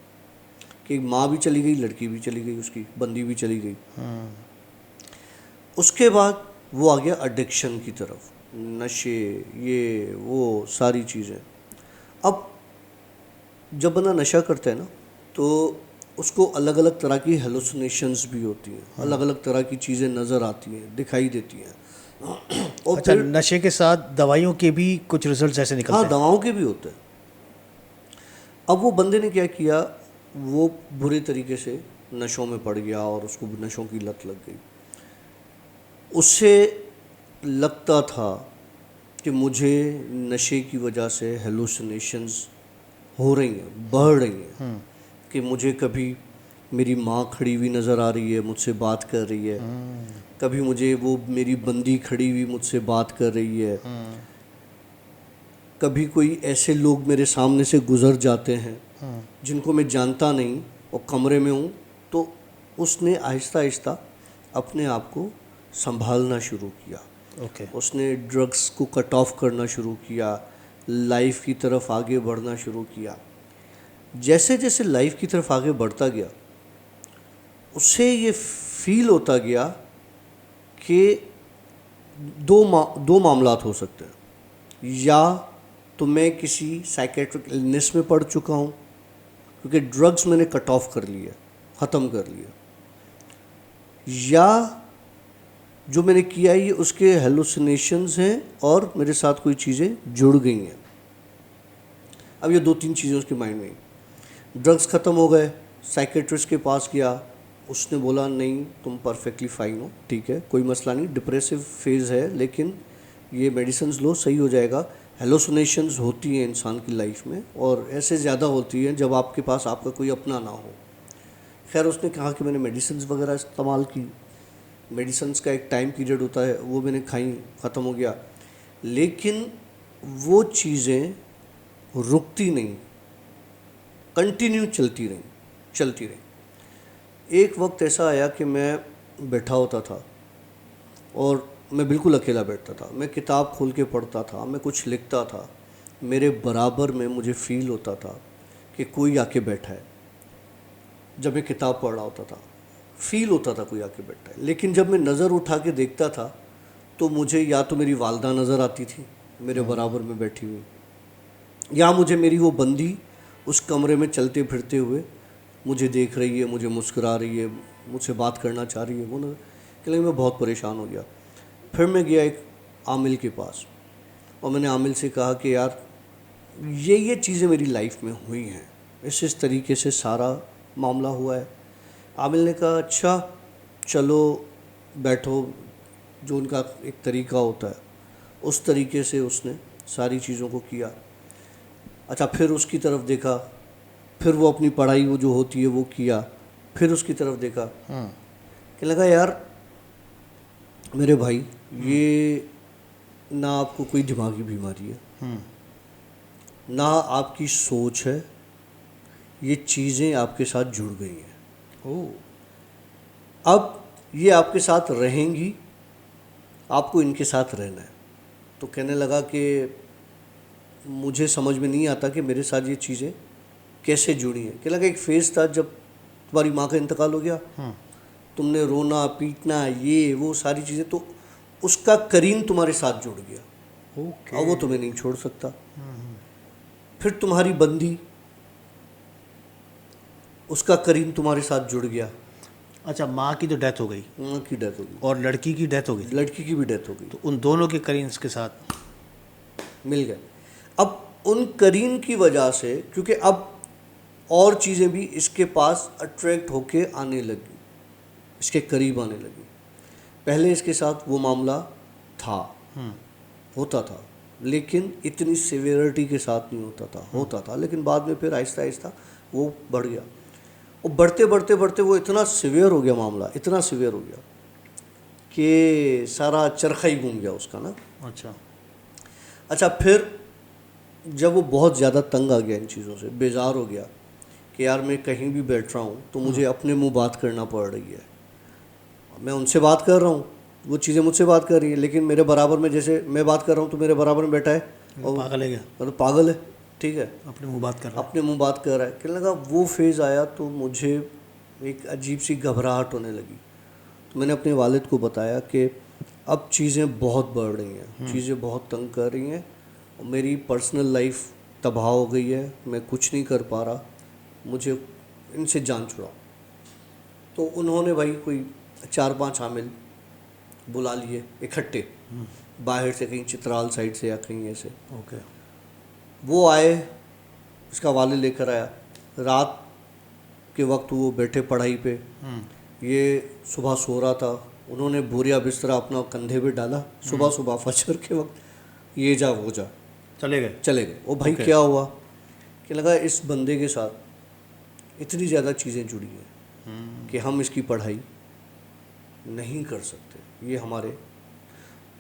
S1: कि माँ भी चली गई, लड़की भी चली गई, उसकी बंदी भी चली गई। उसके बाद वो आ गया एडिक्शन की तरफ, नशे, ये वो सारी चीज़ें। अब जब बंदा नशा करता है ना, तो उसको अलग अलग तरह की हेलुसिनेशंस भी होती हैं, अलग अलग तरह की चीज़ें नज़र आती हैं, दिखाई देती हैं। और
S2: अच्छा,
S1: फिर
S2: नशे के साथ दवाइयों के भी कुछ रिजल्ट्स ऐसे निकलते
S1: हाँ,
S2: हैं?
S1: दवाओं के भी होते हैं। अब वो बंदे ने क्या किया, वो बुरे तरीके से नशों में पड़ गया और उसको नशों की लत लग गई। उससे लगता था कि मुझे नशे की वजह से हेलुसिनेशंस हो रही हैं, बढ़ रही हैं, कि मुझे कभी मेरी माँ खड़ी हुई नज़र आ रही है, मुझसे बात कर रही है, कभी मुझे वो मेरी बंदी खड़ी हुई मुझसे बात कर रही है, कभी कोई ऐसे लोग मेरे सामने से गुज़र जाते हैं जिनको मैं जानता नहीं और कमरे में हूँ। तो उसने आहिस्ता आहिस्ता अपने आप को संभालना शुरू किया।
S2: ओके।
S1: उसने ड्रग्स को कट ऑफ करना शुरू किया, लाइफ की तरफ आगे बढ़ना शुरू किया। जैसे जैसे लाइफ की तरफ आगे बढ़ता गया, उससे ये फील होता गया कि दो मामलात हो सकते हैं। या तो मैं किसी साइकेट्रिक इलनेस में पड़ चुका हूँ, क्योंकि ड्रग्स मैंने कट ऑफ कर लिया, ख़त्म कर लिया, या जो मैंने किया है ये उसके हेलुसिनेशंस हैं और मेरे साथ कोई चीज़ें जुड़ गई हैं। अब ये 2-3 चीज़ें उसके माइंड में। ड्रग्स ख़त्म हो गए, साइकेट्रिस्ट के पास गया, उसने बोला नहीं तुम परफेक्टली फाइन हो, ठीक है, कोई मसला नहीं, डिप्रेसिव फेज़ है लेकिन ये मेडिसिन्स लो, सही हो जाएगा। हेलुसिनेशंस होती हैं इंसान की लाइफ में और ऐसे ज़्यादा होती हैं जब आपके पास आपका कोई अपना ना हो। खैर उसने कहा कि मैंने मेडिसिन्स वगैरह इस्तेमाल की, मेडिसिन्स का एक टाइम पीरियड होता है, वो मैंने खाई, ख़त्म हो गया, लेकिन वो चीज़ें रुकती नहीं, कंटिन्यू चलती रही। एक वक्त ऐसा आया कि मैं बैठा होता था और मैं बिल्कुल अकेला बैठता था, मैं किताब खोल के पढ़ता था, मैं कुछ लिखता था, मेरे बराबर में मुझे फ़ील होता था कि कोई आके बैठा है। जब मैं किताब पढ़ रहा होता था फ़ील होता था कोई आके बैठा है, लेकिन जब मैं नज़र उठा के देखता था तो मुझे या तो मेरी वालदा नज़र आती थी मेरे बराबर में बैठी हुई, या मुझे मेरी वो बंदी उस कमरे में चलते फिरते हुए मुझे देख रही है, मुझे मुस्कुरा रही है, मुझसे बात करना चाह रही है। वो ना कि मैं बहुत परेशान हो गया। फिर मैं गया एक आमिल के पास और मैंने आमिल से कहा कि यार ये चीज़ें मेरी लाइफ में हुई हैं, इस तरीके से सारा मामला हुआ है। आमिल ने कहा अच्छा चलो बैठो, जो उनका एक तरीका होता है उस तरीके से उसने सारी चीज़ों को किया। अच्छा फिर उसकी तरफ देखा, फिर वो अपनी पढ़ाई वो जो होती है वो किया, फिर उसकी तरफ देखा कि लगा यार मेरे भाई ये ना आपको कोई दिमागी बीमारी है, ना आपकी सोच है, ये चीज़ें आपके साथ जुड़ गई हैं। अब ये आपके साथ रहेंगी, आपको इनके साथ रहना है। तो कहने लगा कि मुझे समझ में नहीं आता कि मेरे साथ ये चीज़ें कैसे जुड़ी हैं। कहने लगा एक फेज़ था जब तुम्हारी माँ का इंतकाल हो गया, तुमने रोना पीटना ये वो सारी चीज़ें, तो उसका करीन तुम्हारे साथ जुड़ गया। अब वो तुम्हें नहीं छोड़ सकता। फिर तुम्हारी बंदी, उसका करीन तुम्हारे साथ जुड़ गया।
S2: अच्छा, माँ की तो डेथ हो गई
S1: माँ की डेथ हो गई
S2: और लड़की की डेथ हो गई,
S1: लड़की की भी डेथ हो गई,
S2: तो उन दोनों के करीन्स के साथ
S1: मिल गए। अब उन करीन की वजह से, क्योंकि अब और चीज़ें भी इसके पास अट्रैक्ट होके आने लगी, इसके करीब आने लगी। पहले इसके साथ वो मामला था, होता था, लेकिन इतनी सिवियरिटी के साथ नहीं होता था, लेकिन बाद में फिर आहिस्ता आहिस्ता वो बढ़ गया और बढ़ते बढ़ते बढ़ते वो इतना सिवियर हो गया मामला, इतना सिवियर हो गया कि सारा चरखा ही घूम गया उसका ना। अच्छा फिर जब वो बहुत ज़्यादा तंग आ गया इन चीज़ों से, बेजार हो गया कि यार मैं कहीं भी बैठ रहा हूँ तो मुझे अपने मुंह बात करना पड़ रही है, मैं उनसे बात कर रहा हूँ, वो चीज़ें मुझसे बात कर रही है, लेकिन मेरे बराबर में जैसे मैं बात कर रहा हूँ तो मेरे बराबर में बैठा है और
S2: पागल है क्या?
S1: मतलब पागल है, ठीक है,
S2: अपने मुंह बात कर रहा है।
S1: अपने मुंह बात कर रहा है। कहने लगा वो फेज़ आया तो मुझे एक अजीब सी घबराहट होने लगी। तो मैंने अपने वालिद को बताया कि अब चीज़ें बहुत बढ़ रही हैं, चीज़ें बहुत तंग कर रही हैं और मेरी पर्सनल लाइफ तबाह हो गई है, मैं कुछ नहीं कर पा रहा, मुझे इनसे जान छुड़ाओ। तो उन्होंने भाई कोई 4-5 आमिल बुला लिए इकट्ठे, बाहर से कहीं चित्राल साइड से या कहीं ऐसे।
S2: ओके।
S1: वो आए, इसका वालिद लेकर आया। रात के वक्त वो बैठे पढ़ाई पे, ये सुबह सो रहा था। उन्होंने बोरिया बिस्तरा अपना कंधे पे डाला। सुबह सुबह फजर के वक्त ये जा वो जा
S2: चले गए।
S1: वो भाई
S2: Okay.
S1: क्या हुआ कि लगा इस बंदे के साथ इतनी ज़्यादा चीज़ें जुड़ी हैं कि हम इसकी पढ़ाई नहीं कर सकते। ये हमारे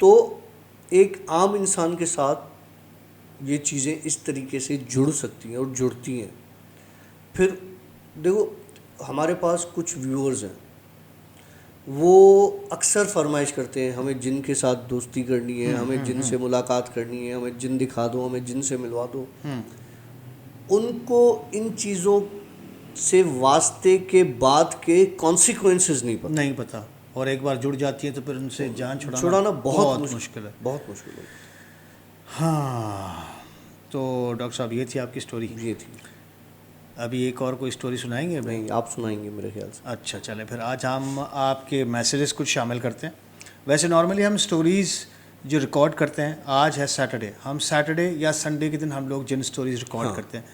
S1: तो एक आम इंसान के साथ ये चीज़ें इस तरीके से जुड़ सकती हैं और जुड़ती हैं। फिर देखो, हमारे पास कुछ व्यूअर्स हैं, वो अक्सर फरमाइश करते हैं हमें जिन के साथ दोस्ती करनी है, हमें जिन से मुलाकात करनी है, हमें जिन दिखा दो, हमें जिन से मिलवा दो। उनको इन चीज़ों से वास्ते के बाद के कॉन्सिक्वेंसेस नहीं पता।
S2: और एक बार जुड़ जाती है तो फिर उनसे जान
S1: छुड़ाना बहुत
S2: मुश्किल है।
S1: बहुत मुश्किल है।
S2: हाँ, तो डॉक्टर साहब ये थी आपकी स्टोरी।
S1: ये थी।
S2: अभी एक और कोई स्टोरी सुनाएंगे?
S1: नहीं, आप सुनाएंगे मेरे ख्याल से।
S2: अच्छा, चलें फिर आज हम आपके मैसेजेस कुछ शामिल करते हैं। वैसे नॉर्मली हम स्टोरीज़ जो रिकॉर्ड करते हैं, आज है सैटरडे, हम सैटरडे या संडे के दिन हम लोग जिन स्टोरीज़ रिकॉर्ड करते हैं,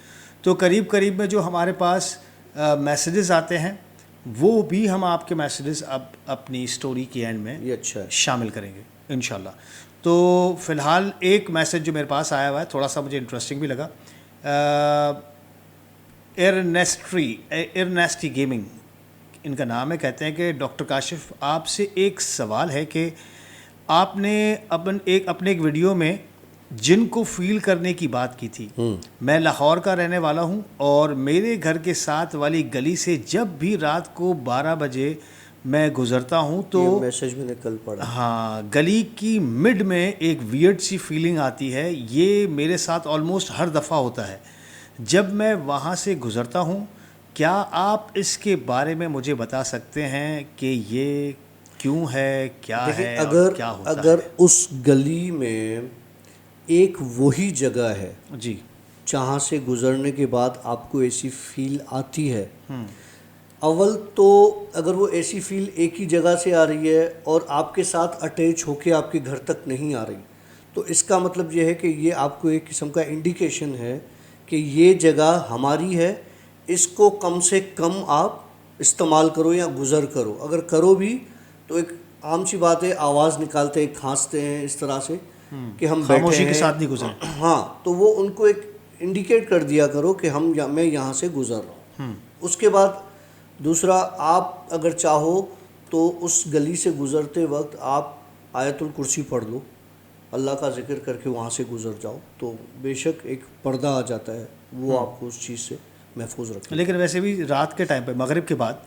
S2: तो करीब करीब में जो हमारे पास मैसेजेस आते हैं वो भी हम आपके मैसेजेस अब अपनी स्टोरी के एंड में
S1: ये अच्छा है।
S2: शामिल करेंगे इंशाल्लाह। तो फ़िलहाल एक मैसेज जो मेरे पास आया हुआ है, थोड़ा सा मुझे इंटरेस्टिंग भी लगा। एरनेस्टी गेमिंग इनका नाम है। कहते हैं कि डॉक्टर काशिफ, आपसे एक सवाल है कि आपने अपने एक वीडियो में जिन को फील करने की बात की थी। मैं लाहौर का रहने वाला हूं और मेरे घर के साथ वाली गली से जब भी रात को 12 बजे मैं गुजरता हूं तो
S1: ये मैसेज मैंने कल पढ़ा।
S2: हाँ, गली की मिड में एक वियर्ड सी फीलिंग आती है। ये मेरे साथ ऑलमोस्ट हर दफ़ा होता है जब मैं वहाँ से गुज़रता हूँ। क्या आप इसके बारे में मुझे बता सकते हैं कि ये क्यों है, क्या है और क्या होता है?
S1: अगर उस गली में एक वही जगह है
S2: जी,
S1: जहाँ से गुज़रने के बाद आपको ऐसी फील आती है, अव्वल तो अगर वो ऐसी फील एक ही जगह से आ रही है और आपके साथ अटैच होके आपके घर तक नहीं आ रही, तो इसका मतलब ये है कि ये आपको एक किस्म का इंडिकेशन है कि ये जगह हमारी है, इसको कम से कम आप इस्तेमाल करो या गुज़र करो। अगर करो भी तो एक आम सी बात है, आवाज़ निकालते हैं, खांसते हैं इस तरह से कि हम बैठे
S2: खामोशी
S1: हैं,
S2: के साथ नहीं गुजरे।
S1: हाँ, तो वो उनको एक इंडिकेट कर दिया करो कि मैं यहाँ से गुज़र रहा हूँ। उसके बाद दूसरा, आप अगर चाहो तो उस गली से गुज़रते वक्त आप आयतुल कुर्सी पढ़ लो, अल्लाह का जिक्र करके वहाँ से गुज़र जाओ, तो बेशक एक पर्दा आ जाता है, वो आपको उस चीज़ से महफूज रखें।
S2: लेकिन वैसे भी रात के टाइम पे, मगरिब के बाद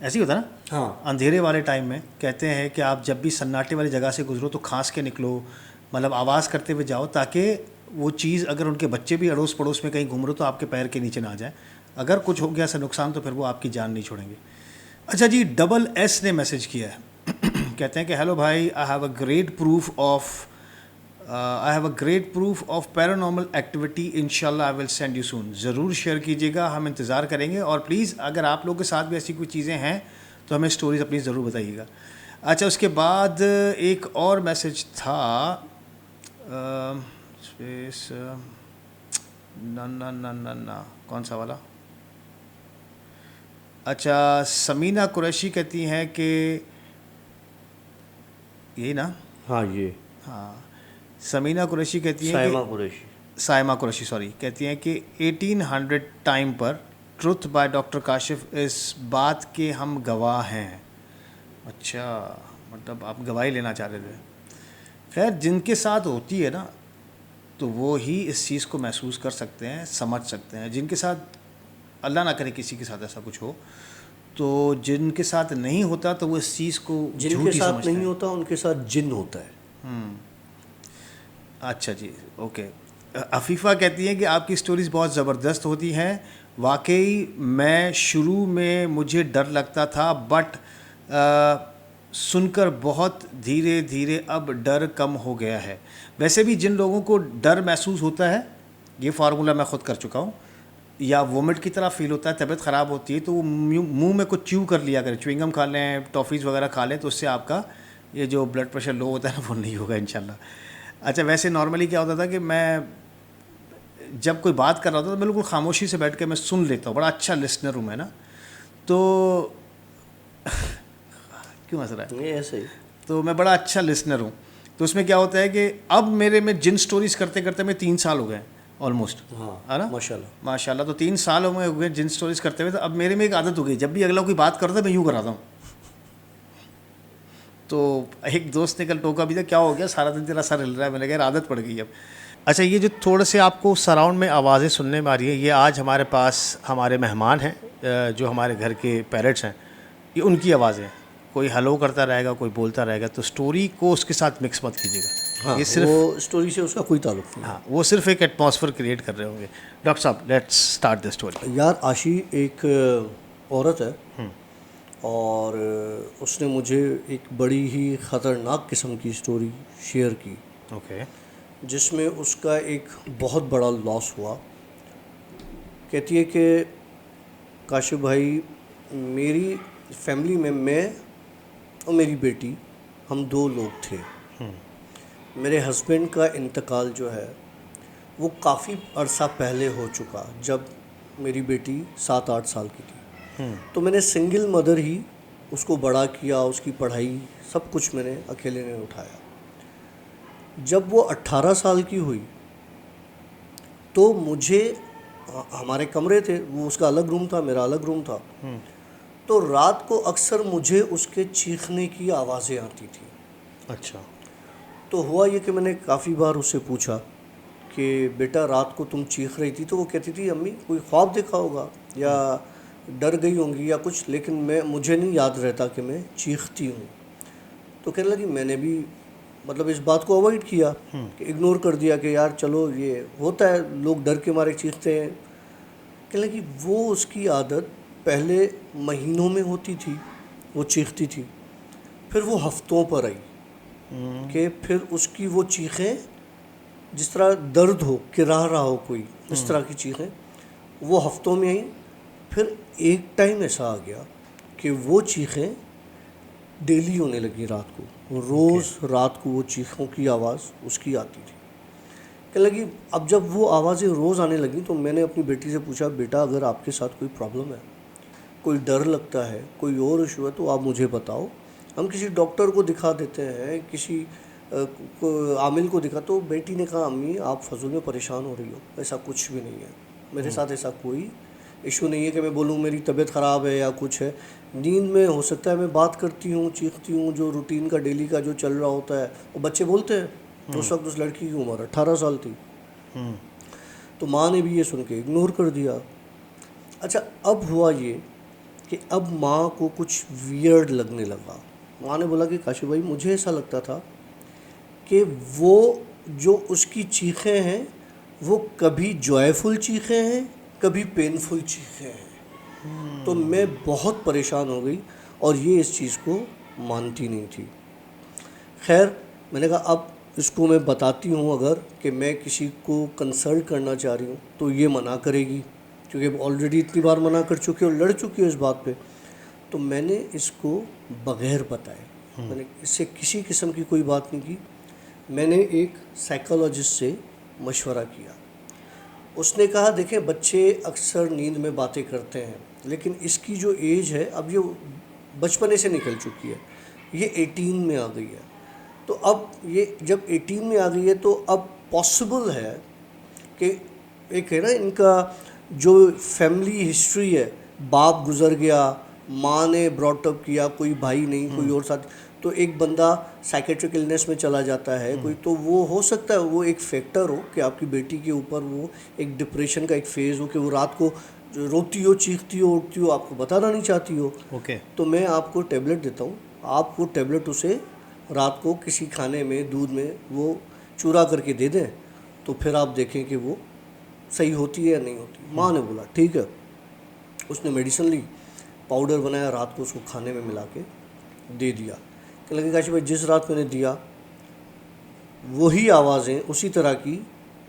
S2: ऐसे ही होता ना।
S1: हाँ,
S2: अंधेरे वाले टाइम में कहते हैं कि आप जब भी सन्नाटे वाली जगह से गुजरो तो खांस के निकलो, मतलब आवाज़ करते हुए जाओ, ताकि वो चीज़, अगर उनके बच्चे भी अड़ोस पड़ोस में कहीं घूम रहे हो तो आपके पैर के नीचे ना आ जाए। अगर कुछ हो गया ऐसा नुकसान तो फिर वो आपकी जान नहीं छोड़ेंगे। अच्छा जी, डबल एस ने मैसेज किया है। कहते हैं कि हेलो भाई, I have a great proof of paranormal activity, इंशाल्लाह I will send you soon. ज़रूर शेयर कीजिएगा, हम इंतज़ार करेंगे। और प्लीज़ अगर आप लोगों के साथ भी ऐसी कोई चीज़ें हैं तो हमें स्टोरीज अपनी ज़रूर बताइएगा। अच्छा, उसके बाद एक और मैसेज था, स्पेस ना कौन सा वाला? अच्छा, समीना कुरैशी कहती हैं कि यही ना?
S1: हाँ, ये
S2: हाँ, समीना कुरैशी कहती हैं साइमा कुरैशी कहती हैं कि 1800 टाइम पर ट्रुथ बाय डॉक्टर काशिफ इस बात के हम गवाह हैं। अच्छा, मतलब आप गवाही लेना चाह रहे थे। खैर, जिनके साथ होती है ना तो वो ही इस चीज़ को महसूस कर सकते हैं, समझ सकते हैं। जिनके साथ, अल्लाह ना करे किसी के साथ ऐसा कुछ हो, तो जिनके साथ नहीं होता तो वो इस चीज़ को
S1: जिनके साथ नहीं होता उनके साथ जिन होता है।
S2: अच्छा जी, ओके। अफीफ़ा कहती है कि आपकी स्टोरीज़ बहुत ज़बरदस्त होती हैं। वाकई मैं शुरू में मुझे डर लगता था, बट सुनकर बहुत धीरे धीरे अब डर कम हो गया है। वैसे भी जिन लोगों को डर महसूस होता है, ये फार्मूला मैं ख़ुद कर चुका हूँ, या वोमिट की तरह फील होता है, तबीयत ख़राब होती है, तो वो मुंह में कुछ च्यू कर लिया करें, च्युइंगम खा लें, टॉफ़ीज़ वगैरह खा लें, तो उससे आपका ये जो ब्लड प्रेशर लो होता है ना वो नहीं होगा इंशाल्लाह। अच्छा, वैसे नॉर्मली क्या होता था कि मैं जब कोई बात कर रहा होता तो बिल्कुल खामोशी से बैठ के मैं सुन लेता हूँ, बड़ा अच्छा लिसनर हूँ मैं ना, तो क्यों हंस रहा है?
S1: ये ऐसे ही
S2: तो मैं बड़ा अच्छा लिसनर हूँ। तो उसमें क्या होता है कि अब मेरे में जिन स्टोरीज़ करते करते मैं 3 साल हो गए ऑलमोस्ट,
S1: हाँ
S2: है ना,
S1: माशाल्लाह।
S2: माशाल्लाह। तो 3 साल हो गए जिन स्टोरीज़ करते हुए, तो अब मेरे में एक आदत हो गई, जब भी अगला कोई बात करता है मैं यूँ कराता हूँ। तो एक दोस्त ने कल टोका भी था, क्या हो गया सारा दिन तेरा सर हिल रहा है? मैंने कहा यार आदत पड़ गई अब। अच्छा, ये जो थोड़े से आपको सराउंड में आवाज़ें सुनने में आ रही है, ये आज हमारे पास हमारे मेहमान हैं, जो हमारे घर के पेरेंट्स हैं, ये उनकी आवाज़ें हैं। कोई हेलो करता रहेगा, कोई बोलता रहेगा, तो स्टोरी को उसके साथ मिक्स मत कीजिएगा।
S1: हाँ
S2: ये सिर्फ,
S1: वो स्टोरी से उसका कोई ताल्लुक नहीं
S2: हाँ, वो सिर्फ एक एटमॉस्फेयर क्रिएट कर रहे होंगे। डॉक्टर साहब, लेट्स स्टार्ट द स्टोरी।
S1: है। यार आशी एक औरत है और उसने मुझे एक बड़ी ही ख़तरनाक किस्म की स्टोरी शेयर की,
S2: ओके।
S1: जिसमें उसका एक बहुत बड़ा लॉस हुआ। कहती है कि काशिफ भाई, मेरी फैमिली में मैं और मेरी बेटी, हम 2 लोग थे। मेरे हस्बैंड का इंतकाल जो है वो काफ़ी अरसा पहले हो चुका, जब मेरी बेटी 7-8 साल की थी। तो मैंने सिंगल मदर ही उसको बड़ा किया, उसकी पढ़ाई सब कुछ मैंने अकेले ने उठाया। जब वो 18 साल की हुई तो मुझे, हमारे कमरे थे, वो उसका अलग रूम था, मेरा अलग रूम था, तो रात को अक्सर मुझे उसके चीखने की आवाज़ें आती थी।
S2: अच्छा।
S1: तो हुआ ये कि मैंने काफ़ी बार उससे पूछा कि बेटा रात को तुम चीख रही थी, तो वो कहती थी अम्मी कोई ख्वाब देखा होगा या डर गई होंगी या कुछ, लेकिन मुझे नहीं याद रहता कि मैं चीखती हूँ। तो कहने लगी मैंने भी मतलब इस बात को अवॉइड किया, कि इग्नोर कर दिया कि यार चलो ये होता है, लोग डर के मारे चीखते हैं। कहने लगी वो उसकी आदत पहले महीनों में होती थी, वो चीखती थी, फिर वो हफ्तों पर आई कि फिर उसकी वो चीखें, जिस तरह दर्द हो, किराह रहा हो कोई, इस तरह की चीखें वो हफ्तों में आई। फिर एक टाइम ऐसा आ गया कि वो चीखें डेली होने लगी, रात को रोज़ रात को वो चीखों की आवाज़ उसकी आती थी। कहने लगी अब जब वो आवाज़ें रोज़ आने लगी तो मैंने अपनी बेटी से पूछा, बेटा अगर आपके साथ कोई प्रॉब्लम है, कोई डर लगता है, कोई और इशू है, तो आप मुझे बताओ, हम किसी डॉक्टर को दिखा देते हैं, किसी आमिल को दिखा। तो बेटी ने कहा अम्मी आप फजूल में परेशान हो रही हो, ऐसा कुछ भी नहीं है, मेरे साथ ऐसा कोई इशू नहीं है कि मैं बोलूँ मेरी तबीयत ख़राब है या कुछ है। नींद में हो सकता है मैं बात करती हूँ, चीखती हूँ, जो रूटीन का डेली का जो चल रहा होता है वो बच्चे बोलते हैं। उस वक्त उस लड़की की उम्र 18 साल थी। तो माँ ने भी ये सुन के इग्नोर कर दिया। अच्छा, अब हुआ ये कि अब माँ को कुछ वियर्ड लगने लगा। माँ ने बोला कि काशिफ भाई मुझे ऐसा लगता था कि वो जो उसकी चीखें हैं वो कभी जॉयफुल चीखें हैं, कभी पेनफुल चीखें हैं। तो मैं बहुत परेशान हो गई और ये इस चीज़ को मानती नहीं थी। खैर मैंने कहा अब इसको मैं बताती हूँ, अगर कि मैं किसी को कंसल्ट करना चाह रही हूँ तो ये मना करेगी, क्योंकि ऑलरेडी इतनी बार मना कर चुकी है और लड़ चुकी है इस बात पे। तो मैंने इसको बग़ैर बताए, मैंने इससे किसी किस्म की कोई बात नहीं की। मैंने एक साइकोलॉजिस्ट से मशवरा किया। उसने कहा देखें बच्चे अक्सर नींद में बातें करते हैं, लेकिन इसकी जो एज है अब ये बचपने से निकल चुकी है, ये 18 में आ गई है। तो अब ये जब 18 में आ गई है तो अब पॉसिबल है कि एक है ना इनका जो फैमिली हिस्ट्री है, बाप गुज़र गया, माँ ने ब्रॉटअप किया, कोई भाई नहीं, कोई और साथ, तो एक बंदा साइकेट्रिक इलनेस में चला जाता है कोई, तो वो हो सकता है वो एक फैक्टर हो कि आपकी बेटी के ऊपर वो एक डिप्रेशन का एक फेज़ हो कि वो रात को रोती हो, चीखती हो, उठती हो, आपको बताना नहीं चाहती हो।
S2: ओके।
S1: तो मैं आपको टेबलेट देता हूँ, आप वो टेबलेट उसे रात को किसी खाने में, दूध में वो चूरा करके दे दें, तो फिर आप देखें कि वो सही होती है या नहीं होती। माँ ने बोला ठीक है। उसने मेडिसिन ली, पाउडर बनाया, रात को उसको खाने में मिला के दे दिया। कि लगे काशिफ भाई जिस रात मैंने दिया वही आवाज़ें उसी तरह की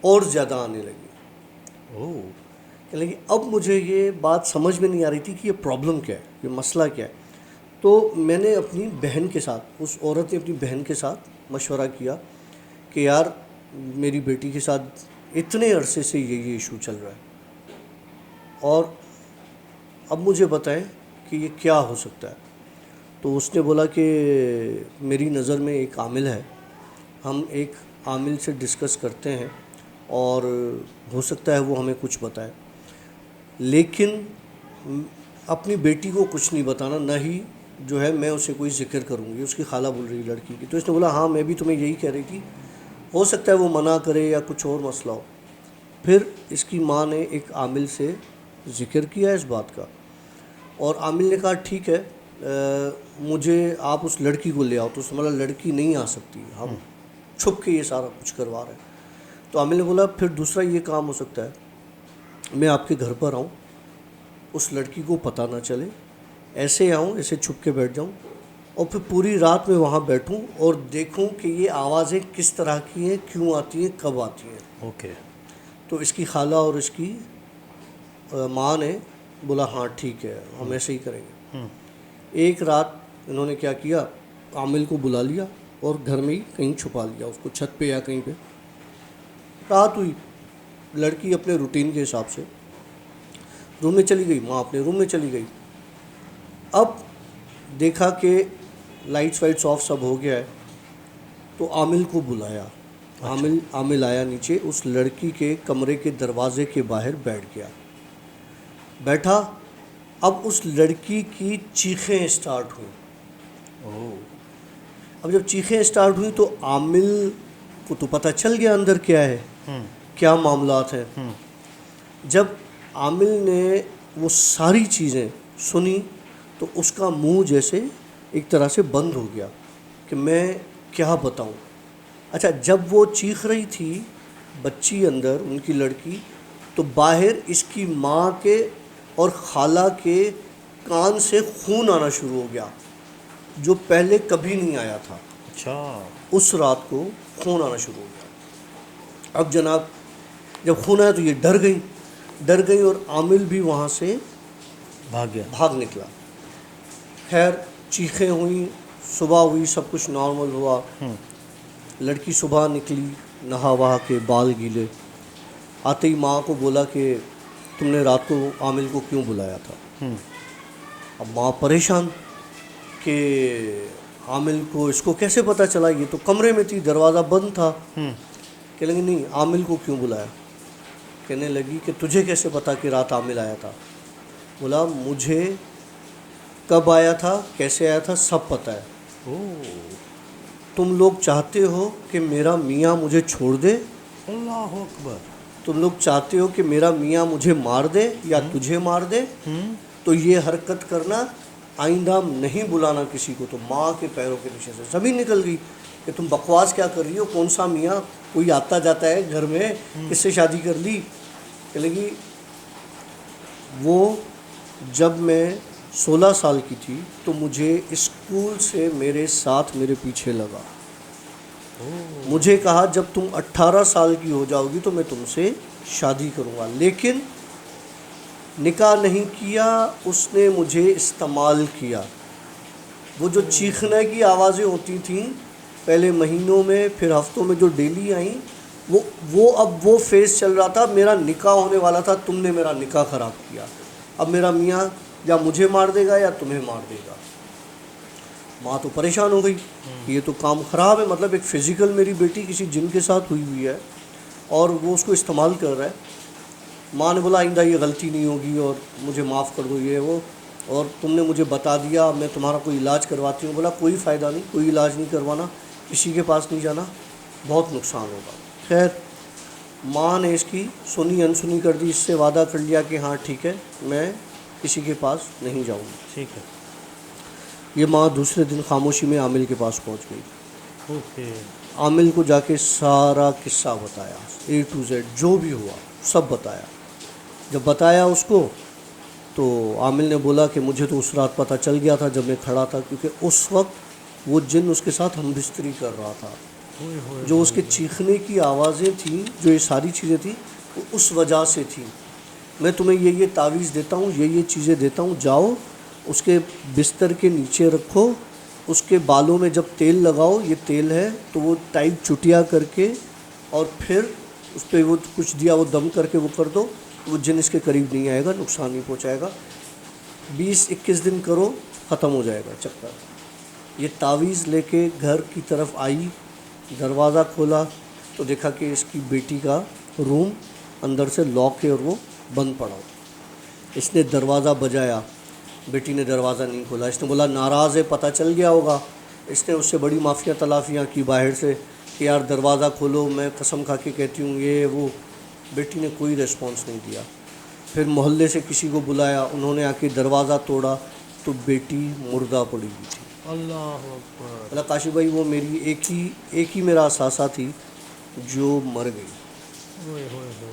S1: और ज़्यादा आने लगी।
S2: ओह।
S1: कहने लगी अब मुझे ये बात समझ में नहीं आ रही थी कि ये प्रॉब्लम क्या है, ये मसला क्या है। तो मैंने अपनी बहन के साथ, उस औरत ने अपनी बहन के साथ मशवरा किया कि यार मेरी बेटी के साथ इतने अरसे से ये इशू चल रहा है और अब मुझे बताएं कि ये क्या हो सकता है। तो उसने बोला कि मेरी नज़र में एक आमिल है, हम एक आमिल से डिस्कस करते हैं और हो सकता है वो हमें कुछ बताए, लेकिन अपनी बेटी को कुछ नहीं बताना, ना ही जो है मैं उसे कोई जिक्र करूँगी। उसकी खाला बोल रही लड़की की। तो इसने बोला हाँ मैं भी तुम्हें यही कह रही थी, हो सकता है वो मना करे या कुछ और मसला हो। फिर इसकी माँ ने एक आमिल से ज़िक्र किया इस बात का और आमिल ने कहा ठीक है, मुझे आप उस लड़की को ले आओ। तो उसने बोला लड़की नहीं आ सकती, हम छुप के ये सारा कुछ करवा रहे हैं। तो आमिल ने बोला फिर दूसरा ये काम हो सकता है, मैं आपके घर पर आऊँ, उस लड़की को पता ना चले, ऐसे आऊँ, ऐसे छुप के बैठ जाऊँ और फिर पूरी रात में वहाँ बैठूँ और देखूँ कि ये आवाज़ें किस तरह की हैं, क्यों आती हैं, कब आती हैं।
S2: ओके।
S1: तो इसकी खाला और इसकी माँ ने बोला हाँ ठीक है, हम ऐसे ही करेंगे। एक रात इन्होंने क्या किया, आमिल को बुला लिया और घर में ही कहीं छुपा लिया उसको, छत पे या कहीं पे। रात हुई, लड़की अपने रूटीन के हिसाब से रूम में चली गई, माँ अपने रूम में चली गई। अब देखा कि लाइट्स वाइट्स ऑफ सब हो गया है, तो आमिल को बुलाया। आमिल आया नीचे, उस लड़की के कमरे के दरवाजे के बाहर बैठ गया, बैठा। अब उस लड़की की चीखें स्टार्ट हुई। अब जब चीखें स्टार्ट हुई तो आमिल को तो पता चल गया अंदर क्या है, क्या मामलात हैं। जब आमिल ने वो सारी चीज़ें सुनी तो उसका मुंह जैसे एक तरह से बंद हो गया कि मैं क्या बताऊं। अच्छा, जब वो चीख रही थी बच्ची अंदर, उनकी लड़की, तो बाहर इसकी माँ के और खाला के कान से खून आना शुरू हो गया, जो पहले कभी नहीं आया था।
S2: अच्छा।
S1: उस रात को खून आना शुरू हो गया। अब जनाब जब खून आया तो ये डर गई और आमिल भी वहाँ से भाग निकला। खैर चीखें हुई, सुबह हुई, सब कुछ नॉर्मल हुआ। लड़की सुबह निकली, नहा वहा के, बाल गीले, आते ही माँ को बोला कि तुमने रात को आमिल को क्यों बुलाया था। अब माँ परेशान कि आमिल को, इसको कैसे पता चला, ये तो कमरे में थी, दरवाज़ा बंद था। कहने लगी नहीं, आमिल को क्यों बुलाया। कहने लगी कि तुझे कैसे पता कि रात आमिल आया था। बोला मुझे कब आया था, कैसे आया था, सब पता है। तुम लोग चाहते हो कि मेरा मियाँ मुझे छोड़ दे,
S2: अल्लाह अकबर।
S1: तुम लोग चाहते हो कि मेरा मियाँ मुझे मार दे या तुझे मार दे, तो ये हरकत करना, आइंदा नहीं बुलाना किसी को। तो माँ के पैरों के नीचे से ज़मीन निकल गई कि तुम बकवास क्या कर रही हो, कौन सा मियाँ, कोई आता जाता है घर में, किससे शादी कर ली। कह लगी वो जब मैं 16 साल की थी तो मुझे स्कूल से मेरे साथ मेरे पीछे लगा, मुझे कहा जब तुम 18 साल की हो जाओगी तो मैं तुमसे शादी करूँगा, लेकिन निकाह नहीं किया, उसने मुझे इस्तेमाल किया। वो जो चीखने की आवाज़ें होती थीं पहले महीनों में, फिर हफ्तों में, जो डेली आई, वो अब वो फेज़ चल रहा था। मेरा निकाह होने वाला था, तुमने मेरा निकाह ख़राब किया, अब मेरा मियाँ या मुझे मार देगा या तुम्हें मार देगा। माँ तो परेशान हो गई, ये तो काम ख़राब है, मतलब एक फ़िज़िकल मेरी बेटी किसी जिन के साथ हुई हुई है और वो उसको इस्तेमाल कर रहा है। माँ ने बोला आइंदा ये गलती नहीं होगी और मुझे माफ़ कर दो, ये वो, और तुमने मुझे बता दिया, मैं तुम्हारा कोई इलाज करवाती हूँ। बोला कोई फ़ायदा नहीं, कोई इलाज नहीं करवाना, किसी के पास नहीं जाना, बहुत नुकसान होगा। खैर माँ ने इसकी सुनी अनसुनी कर दी, इससे वादा कर लिया कि हाँ ठीक है, मैं किसी के पास नहीं जाऊँगी।
S2: ठीक है।
S1: ये माँ दूसरे दिन खामोशी में आमिल के पास पहुँच गई।
S2: ओके।
S1: आमिल को जाके सारा किस्सा बताया, A to Z जो भी हुआ सब बताया। जब बताया उसको तो आमिल ने बोला कि मुझे तो उस रात पता चल गया था जब मैं खड़ा था, क्योंकि उस वक्त वो जिन उसके साथ हम बिस्तरी कर रहा था। जो उसके चीखने की आवाज़ें थीं, जो ये सारी चीज़ें थी, वो उस वजह से थी मैं तुम्हें ये तावीज़ देता हूँ, ये चीज़ें देता हूँ, जाओ उसके बिस्तर के नीचे रखो, उसके बालों में जब तेल लगाओ, ये तेल है तो वो टाइट चुटिया करके और फिर उस पर वो कुछ दिया वो दम करके वो कर दो, वो जिन इसके करीब नहीं आएगा, नुकसान नहीं पहुँचाएगा। 20-21 दिन करो, ख़त्म हो जाएगा चक्कर। ये तावीज़ लेके घर की तरफ आई, दरवाज़ा खोला तो देखा कि इसकी बेटी का रूम अंदर से लॉक है और वो बंद पड़ा। इसने दरवाज़ा बजाया, बेटी ने दरवाज़ा नहीं खोला। इसने बोला नाराज़ है, पता चल गया होगा। इसने उससे बड़ी माफ़िया तलाफ़ियाँ की बाहर से कि यार दरवाज़ा खोलो, मैं कसम खा के कहती हूँ ये वो। बेटी ने कोई रिस्पॉन्स नहीं दिया। फिर मोहल्ले से किसी को बुलाया, उन्होंने आके दरवाज़ा तोड़ा तो बेटी मुर्दा पड़ी हुई थी।
S2: अल्लाह अकबर।
S1: मतलब काशी भाई वो मेरी एक ही मेरा सासा थी जो मर गई।
S2: ओए होए होए,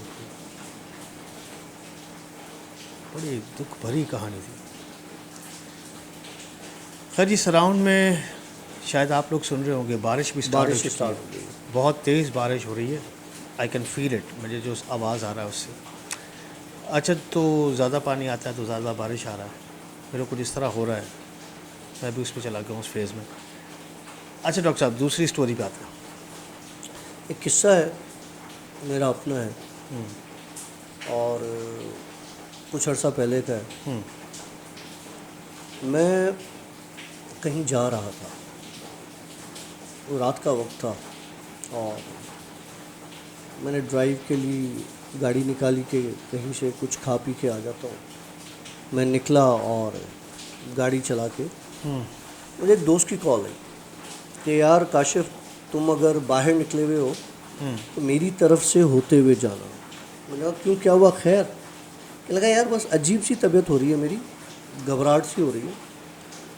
S2: बड़ी दुख भरी कहानी थी। खैर जी, सराउंड में शायद आप लोग सुन रहे होंगे, बारिश भी स्टार्ट हो
S1: बारिश
S2: चुकी
S1: स्टार्ट
S2: है।
S1: हो गई।
S2: बहुत तेज़ बारिश हो रही है। आई कैन फील इट, मुझे जो आवाज़ आ रहा है उससे। अच्छा, तो ज़्यादा पानी आता है तो ज़्यादा बारिश आ रहा है, मेरे को कुछ इस तरह हो रहा है। मैं भी उस पर चला गया हूँ, उस फेज़ में। अच्छा डॉक्टर साहब, दूसरी स्टोरी पे आते हैं।
S1: एक किस्सा है मेरा अपना है और कुछ अर्सा पहले का है। मैं कहीं जा रहा था, वो रात का वक्त था और मैंने ड्राइव के लिए गाड़ी निकाली कि कहीं से कुछ खा पी के आ जाता हूँ। मैं निकला और गाड़ी चला के मुझे एक दोस्त की कॉल आई कि यार काशिफ, तुम अगर बाहर निकले हुए हो तो मेरी तरफ से होते हुए जाना। मैंने कहा क्यों, क्या हुआ? खैर? क्या लगा यार बस अजीब सी तबीयत हो रही है मेरी, घबराहट सी हो रही है,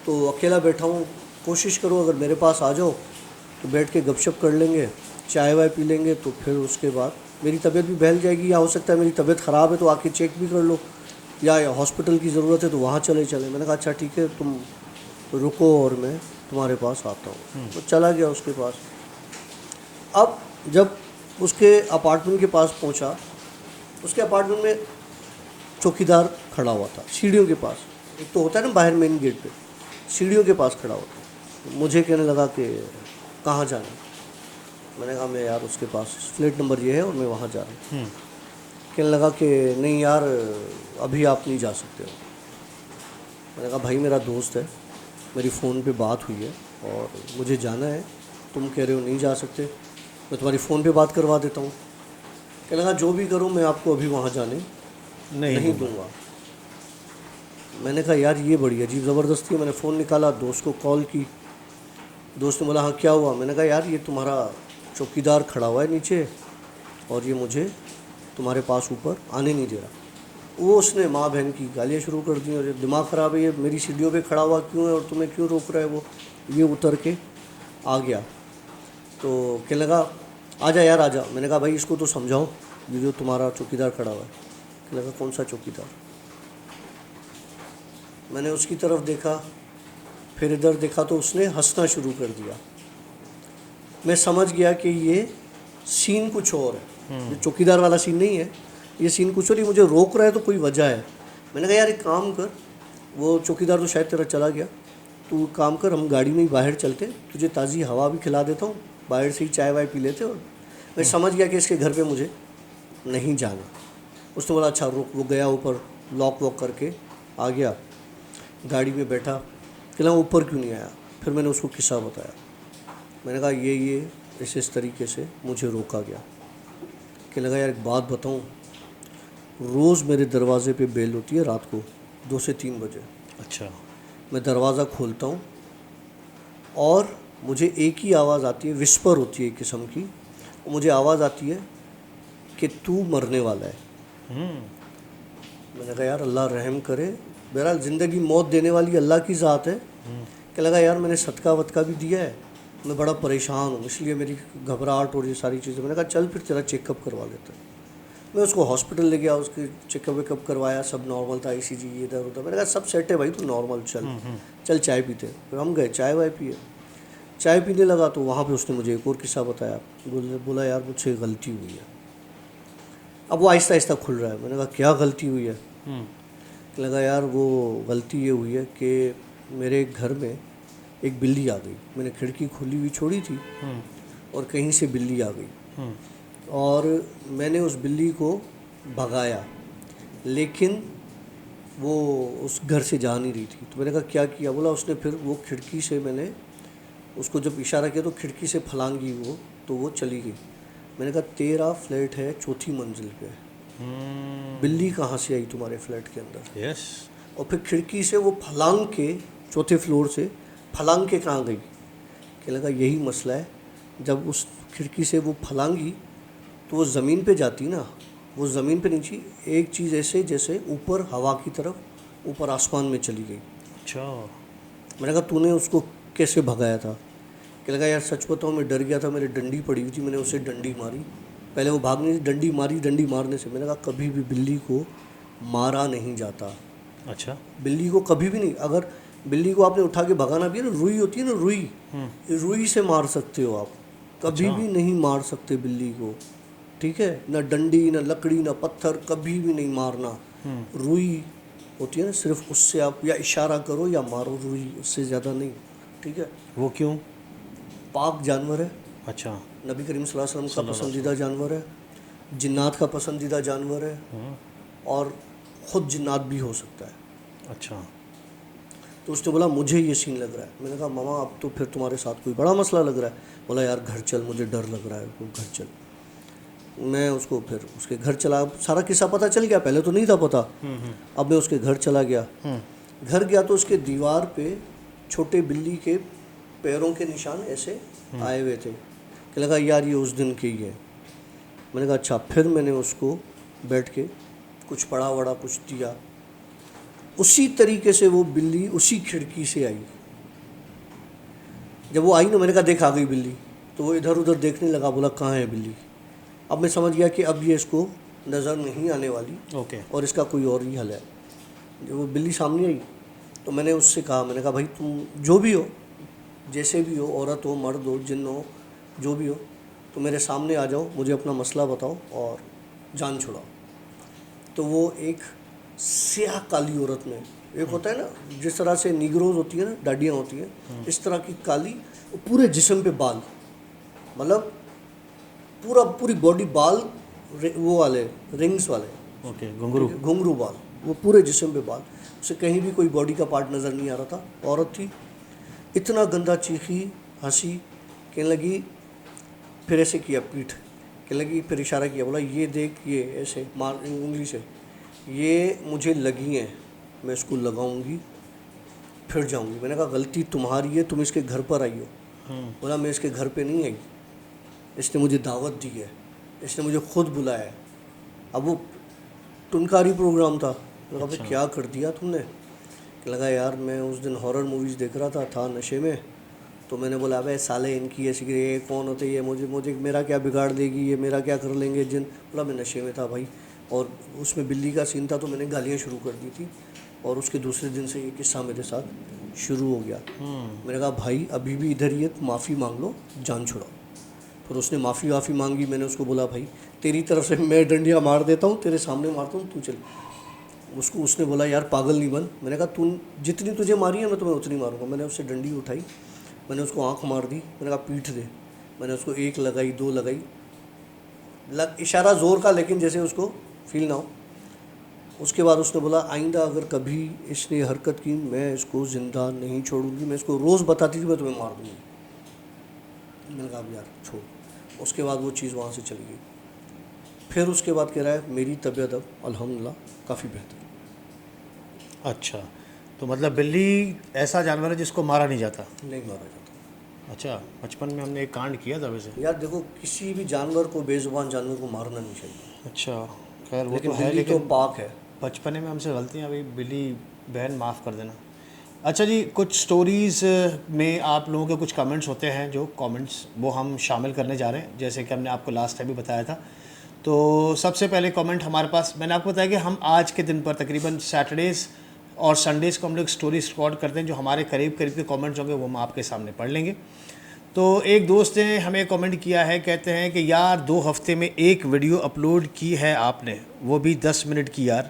S1: तो अकेला बैठा हूँ, कोशिश करो अगर मेरे पास आ जाओ तो बैठ के गपशप कर लेंगे, चाय वाय पी लेंगे, तो फिर उसके बाद मेरी तबीयत भी बहल जाएगी। या हो सकता है मेरी तबीयत ख़राब है तो आके चेक भी कर लो, या हॉस्पिटल की ज़रूरत है तो वहाँ चले। मैंने कहा अच्छा ठीक है, तुम रुको और मैं तुम्हारे पास आता हूँ। तो चला गया उसके पास। अब जब उसके अपार्टमेंट के पास पहुँचा, उसके अपार्टमेंट में चौकीदार खड़ा हुआ था सीढ़ियों के पास। एक तो होता है ना बाहर मेन गेट पे, सीढ़ियों के पास खड़ा हुआ था। मुझे कहने लगा कि कहाँ जाना है? मैंने कहा मैं यार उसके पास फ्लैट नंबर ये है और मैं वहाँ जा रहा हूँ। कहने लगा कि नहीं यार अभी आप नहीं जा सकते हो। मैंने कहा भाई मेरा दोस्त है, मेरी फ़ोन पे बात हुई है और मुझे जाना है, तुम कह रहे हो नहीं जा सकते, मैं तुम्हारी फ़ोन पे बात करवा देता हूँ। कहने लगा जो भी करूँ मैं आपको अभी वहाँ जाने नहीं दूँगा। मैंने कहा यार ये बड़ी अजीब ज़बरदस्ती है। मैंने फ़ोन निकाला, दोस्त को कॉल की, दोस्त ने बोला हाँ क्या हुआ? मैंने कहा यार ये तुम्हारा चौकीदार खड़ा हुआ है नीचे और ये मुझे तुम्हारे पास ऊपर आने नहीं दे रहा। वो उसने माँ बहन की गालियाँ शुरू कर दी और ये दिमाग ख़राब है, ये मेरी सीढ़ियों पे खड़ा हुआ क्यों है और तुम्हें क्यों रोक रहा है? वो ये उतर के आ गया तो कहने लगा आजा यार आजा। मैंने कहा भाई इसको तो समझाओ, ये जो तुम्हारा चौकीदार खड़ा हुआ है। कहने लगा कौन सा चौकीदार? मैंने उसकी तरफ देखा, फिर इधर देखा तो उसने हंसना शुरू कर दिया। मैं समझ गया कि ये सीन कुछ और है, ये चौकीदार वाला सीन नहीं है, ये सीन कुछ और। ये मुझे रोक रहा है तो कोई वजह है। मैंने कहा यार एक काम कर, वो चौकीदार तो शायद तेरा चला गया, तू काम कर हम गाड़ी में ही बाहर चलते, तुझे ताज़ी हवा भी खिला देता हूँ, बाहर से ही चाय वाय पी लेते। और मैं समझ गया कि इसके घर पे मुझे नहीं जाना। उसने बोला अच्छा रुक। वो गया ऊपर, लॉक वॉक करके आ गया, गाड़ी में बैठा। कहला ऊपर क्यों नहीं आया? फिर मैंने उसको किस्सा बताया। मैंने कहा ये इस तरीके से मुझे रोका गया। कि लगा यार एक बात बताऊं, रोज़ मेरे दरवाज़े पे बेल होती है रात को 2 से 3 बजे।
S2: अच्छा।
S1: मैं दरवाज़ा खोलता हूँ और मुझे एक ही आवाज़ आती है, विस्पर होती है एक किस्म की, और मुझे आवाज़ आती है कि तू मरने वाला है। मैंने कहा यार अल्लाह रहम करे, बहरहाल ज़िंदगी मौत देने वाली अल्लाह की ज़ात है। कि लगा यार मैंने सदका वदका भी दिया है, मैं बड़ा परेशान हूँ, इसलिए मेरी घबराहट और ये सारी चीज़ें। मैंने कहा चल फिर तेरा चेकअप करवा लेते हैं। मैं उसको हॉस्पिटल ले गया, उसके चेकअप वेकअप करवाया, सब नॉर्मल था, ECG इधर उधर। मैंने कहा सब सेट है भाई, तू नॉर्मल चल चाय पीते। फिर हम गए चाय वाय पिए। चाय पीने लगा तो वहाँ पे उसने मुझे एक और किस्सा बताया। बोला यार मुझसे गलती हुई है। अब वो आहिस्ता आहिस्ता खुल रहा है। मैंने कहा क्या गलती हुई है? लगा यार वो गलती ये हुई है कि मेरे घर में एक बिल्ली आ गई। मैंने खिड़की खुली हुई छोड़ी थी और कहीं से बिल्ली आ गई और मैंने उस बिल्ली को भगाया, लेकिन वो उस घर से जा नहीं रही थी। तो मैंने कहा क्या किया? बोला उसने फिर वो खिड़की से, मैंने उसको जब इशारा किया तो खिड़की से फलांगी वो, तो वो चली गई। मैंने कहा तेरा फ्लैट है 4थी मंजिल पे, बिल्ली कहाँ से आई तुम्हारे फ्लैट के अंदर?
S2: यस।
S1: और फिर खिड़की से वो फलांग के 4थे फ्लोर से फलांग के कहाँ गई? क्या लगा यही मसला है, जब उस खिड़की से वो फलांगी तो वो ज़मीन पे जाती ना, वो ज़मीन पे नीचे एक चीज़ ऐसे जैसे ऊपर हवा की तरफ, ऊपर आसमान में चली गई।
S2: अच्छा।
S1: मैंने कहा तूने उसको कैसे भगाया था? क्या लगा यार सच बताऊँ मैं डर गया था, मेरी डंडी पड़ी हुई थी, मैंने उसे डंडी मारी। पहले वो भागने से डंडी मारी, डंडी मारने से मैंने कहा कभी भी बिल्ली को मारा नहीं जाता।
S2: अच्छा।
S1: बिल्ली को कभी भी नहीं, अगर बिल्ली को आपने उठा के भगाना भी है ना, रुई होती है ना, रुई, रुई से मार सकते हो आप, कभी भी नहीं मार सकते बिल्ली को, ठीक है? ना डंडी, ना लकड़ी, ना पत्थर, कभी भी नहीं मारना। रुई होती है ना, सिर्फ उससे आप या इशारा करो या मारो, रुई, उससे ज़्यादा नहीं, ठीक है?
S2: वो क्यों?
S1: पाक जानवर है,
S2: अच्छा।
S1: नबी करीम सल्लल्लाहु अलैहि वसल्लम का पसंदीदा जानवर है, जिन्नात का पसंदीदा जानवर है और ख़ुद जिन्नात भी हो सकता है।
S2: अच्छा।
S1: तो उसने बोला मुझे ये सीन लग रहा है। मैंने कहा मामा अब तो फिर तुम्हारे साथ कोई बड़ा मसला लग रहा है। बोला यार घर चल, मुझे डर लग रहा है, तो घर चल। मैं उसको फिर उसके घर चला, सारा किस्सा पता चल गया, पहले तो नहीं था पता। अब मैं उसके घर चला गया। घर गया तो उसके दीवार पे छोटे बिल्ली के पैरों के निशान ऐसे आए हुए थे कि लगा यार ये उस दिन की ही है। मैंने कहा अच्छा। फिर मैंने उसको बैठ के कुछ पढ़ा वड़ा कुछ दिया, उसी तरीके से वो बिल्ली उसी खिड़की से आई। जब वो आई ना, मैंने कहा देख आ गई बिल्ली, तो वो इधर उधर देखने लगा, बोला कहाँ है बिल्ली? अब मैं समझ गया कि अब ये इसको नज़र नहीं आने वाली
S2: ओके।
S1: और इसका कोई और ही हल है। जब वो बिल्ली सामने आई तो मैंने उससे कहा, मैंने कहा भाई तुम जो भी हो, जैसे भी हो, औरत हो, मर्द हो, जिन्न हो, जो भी हो, तो मेरे सामने आ जाओ, मुझे अपना मसला बताओ और जान छुड़ाओ। तो वो एक स्याह काली औरत में, एक होता है ना जिस तरह से निगरोज होती है ना, दाढ़ियाँ होती हैं, इस तरह की काली, पूरे जिस्म पे बाल, मतलब पूरी बॉडी बाल, वो वाले रिंग्स वाले,
S2: ओके। घुंघरू।
S1: घुंघरू बाल, वो पूरे जिस्म पे बाल, उसे कहीं भी कोई बॉडी का पार्ट नज़र नहीं आ रहा था। औरत थी, इतना गंदा चीखी, हंसी, कहने लगी, फिर ऐसे किया पीठ, कहने लगी, फिर इशारा किया, बोला ये देख, ये ऐसे मार उंगली से, ये मुझे लगी हैं, मैं इसको लगाऊंगी फिर जाऊंगी। मैंने कहा गलती तुम्हारी है, तुम इसके घर पर आई हो। बोला मैं इसके घर पे नहीं आई, इसने मुझे दावत दी है, इसने मुझे खुद बुलाया है। अब वो टुनकारी प्रोग्राम था। लगा भाई क्या कर दिया तुमने? लगा यार मैं उस दिन हॉरर मूवीज़ देख रहा था नशे में, तो मैंने बोला अबे साले इनकी ऐसी, ये कौन होते हैं, मुझे मेरा क्या बिगाड़ देगी, ये मेरा क्या कर लेंगे जिन। बोला मैं नशे में था भाई, और उसमें बिल्ली का सीन था तो मैंने गालियाँ शुरू कर दी थी, और उसके दूसरे दिन से ये किस्सा मेरे साथ शुरू हो गया। मैंने कहा भाई अभी भी इधर ही है, माफ़ी मांग लो, जान छुड़ाओ। फिर उसने माफ़ी मांगी। मैंने उसको बोला भाई तेरी तरफ से मैं डंडियाँ मार देता हूँ, तेरे सामने मारता हूँ, तू चल। उसने बोला यार पागल नहीं बन। मैंने कहा तू जितनी तुझे मारी है मैं तुम्हें उतनी मारूंगा। मैंने उससे डंडी उठाई, मैंने उसको आंख मार दी, मैंने कहा पीठ दे। मैंने उसको 1 लगाई, 2 लगाई, इशारा ज़ोर का, लेकिन जैसे उसको फील ना हो। उसके बाद उसने बोला आइंदा अगर कभी इसने हरकत की मैं इसको ज़िंदा नहीं छोड़ूंगी, मैं इसको रोज़ बताती थी मैं तुम्हें मार दूँगी। मैंने कहा अब यार छोड़। उसके बाद वो चीज़ वहाँ से चली गई। फिर उसके बाद कह रहा है मेरी तबीयत अब अल्हम्दुलिल्लाह काफ़ी बेहतर।
S2: अच्छा, तो मतलब बिल्ली ऐसा जानवर है जिसको मारा नहीं जाता?
S1: नहीं मारा जाता।
S2: अच्छा, बचपन में हमने एक कांड किया था वैसे।
S1: यार देखो किसी भी जानवर को, बेजुबान जानवर को मारना नहीं चाहिए।
S2: अच्छा, खैर वो
S1: लेकिन
S2: तो है,
S1: बिल्ली
S2: लेकिन
S1: तो पाक है।
S2: बचपने में हमसे गलतियाँ, अभी बिल्ली बहन माफ़ कर देना। अच्छा जी, कुछ स्टोरीज़ में आप लोगों के कुछ कमेंट्स होते हैं, जो कमेंट्स वो हम शामिल करने जा रहे हैं, जैसे कि हमने आपको लास्ट टाइम भी बताया था। तो सबसे पहले कमेंट हमारे पास, मैंने आपको बताया कि हम आज के दिन पर तकरीबन सैटरडेज़ और संडेज़ को हम लोग स्टोरीज रिकॉर्ड करते हैं, जो हमारे करीब करीब के कमेंट्स होंगे वो हम आपके सामने पढ़ लेंगे। तो एक दोस्त ने हमें कमेंट किया है, कहते हैं कि यार 2 हफ्ते में एक वीडियो अपलोड की है आपने, वो भी 10 मिनट की यार,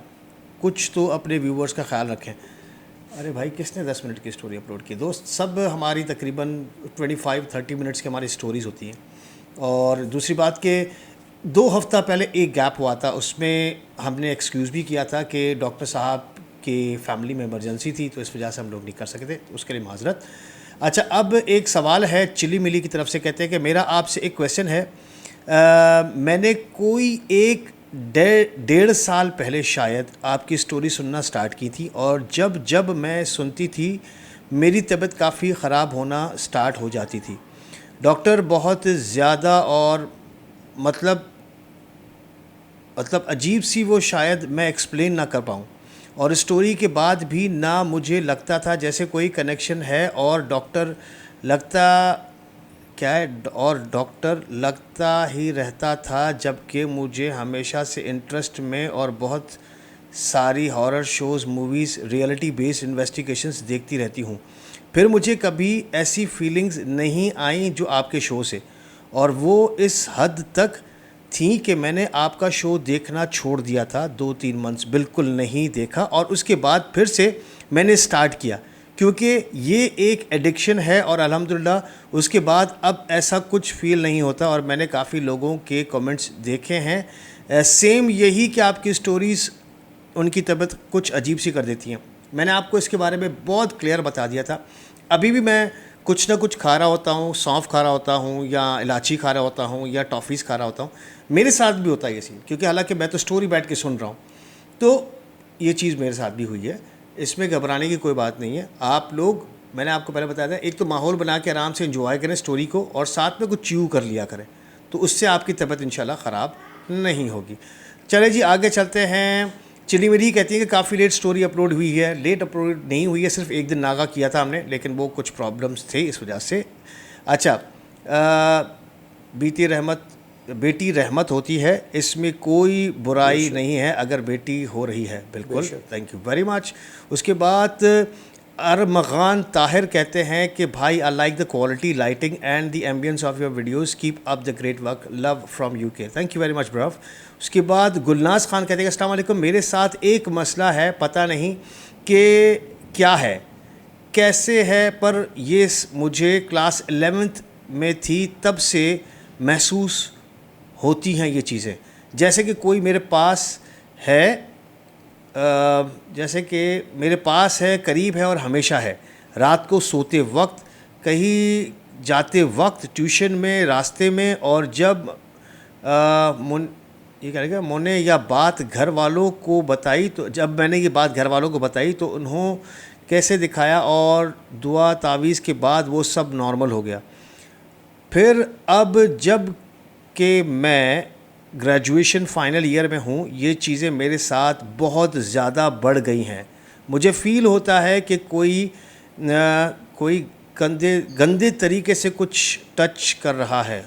S2: कुछ तो अपने व्यूवर्स का ख्याल रखें। अरे भाई, किसने 10 मिनट की स्टोरी अपलोड की दोस्त? सब हमारी तकरीबन 25-30 मिनट्स की हमारी स्टोरीज़ होती हैं। और दूसरी बात कि 2 हफ्ता पहले एक गैप हुआ था, उसमें हमने एक्सक्यूज़ भी किया था कि डॉक्टर साहब की फैमिली में इमरजेंसी थी, तो इस वजह से हम लोग नहीं कर सके थे, उसके लिए माजरत। अच्छा, अब एक सवाल है चिली मिली की तरफ से, कहते हैं कि मेरा आपसे एक क्वेश्चन है। मैंने कोई एक 1.5 साल पहले शायद आपकी स्टोरी सुनना स्टार्ट की थी, और जब जब मैं सुनती थी मेरी तबीयत काफ़ी ख़राब होना स्टार्ट हो जाती थी। डॉक्टर बहुत ज़्यादा और मतलब अजीब सी, वो शायद मैं एक्सप्लेन ना कर पाऊँ, और स्टोरी के बाद भी ना मुझे लगता था जैसे कोई कनेक्शन है, और डॉक्टर लगता क्या है, और डॉक्टर लगता ही रहता था, जबकि मुझे हमेशा से इंटरेस्ट में और बहुत सारी horror shows, movies, reality based investigations देखती रहती हूँ। फिर मुझे कभी ऐसी फीलिंग्स नहीं आई जो आपके शो से, और वो इस हद तक थी कि मैंने आपका शो देखना छोड़ दिया था। 2-3 मंथ्स बिल्कुल नहीं देखा, और उसके बाद फिर से मैंने स्टार्ट किया, क्योंकि ये एक एडिक्शन है, और अल्हम्दुलिल्लाह उसके बाद अब ऐसा कुछ फ़ील नहीं होता। और मैंने काफ़ी लोगों के कमेंट्स देखे हैं सेम यही, कि आपकी स्टोरीज़ उनकी तबीयत कुछ अजीब सी कर देती हैं। मैंने आपको इसके बारे में बहुत क्लियर बता दिया था। अभी भी मैं कुछ ना कुछ खा रहा होता हूँ, सौंफ खा रहा होता हूँ, या इलायची खा रहा होता हूँ, या टॉफ़ीज़ खा रहा होता हूँ, मेरे साथ भी होता है ये सीन, क्योंकि हालांकि मैं तो स्टोरी बैठ के सुन रहा हूँ, तो ये चीज़ मेरे साथ भी हुई है। इसमें घबराने की कोई बात नहीं है। आप लोग, मैंने आपको पहले बताया था, एक तो माहौल बना के आराम से एंजॉय करें स्टोरी को, और साथ में कुछ च्यू कर लिया करें, तो उससे आपकी तबीयत इंशाल्लाह ख़राब नहीं होगी। चले जी, आगे चलते हैं। चिली मेरी कहती है कि काफ़ी लेट स्टोरी अपलोड हुई है। लेट अपलोड नहीं हुई है, सिर्फ एक दिन नागा किया था हमने, लेकिन वो कुछ प्रॉब्लम्स थे इस वजह से। अच्छा, बेटी रहमत होती है, इसमें कोई बुराई नहीं है अगर बेटी हो रही है। बिल्कुल, थैंक यू वेरी मच। उसके बाद अरमगान ताहिर कहते हैं कि भाई, I like the quality, lighting and the ambiance of your videos, keep up the great work, love from UK. Thank you very much ब्रव। उसके बाद गुलनाज खान कहते हैं अस्सलाम वालेकुम, मेरे साथ एक मसला है, पता नहीं कि क्या है, कैसे है, पर ये मुझे क्लास 11th में थी तब से महसूस होती हैं ये चीज़ें, जैसे कि कोई मेरे पास है, जैसे कि मेरे पास है, करीब है और हमेशा है। रात को सोते वक्त, कहीं जाते वक्त, ट्यूशन में, रास्ते में, और जब ये कह रहे मैंने या बात घर वालों को बताई, तो जब मैंने ये बात घर वालों को बताई तो उन्होंने कैसे दिखाया, और दुआ तावीज़ के बाद वो सब नॉर्मल हो गया। फिर अब जब कि मैं ग्रेजुएशन फाइनल ईयर में हूँ, ये चीज़ें मेरे साथ बहुत ज़्यादा बढ़ गई हैं। मुझे फ़ील होता है कि कोई गंदे तरीके से कुछ टच कर रहा है,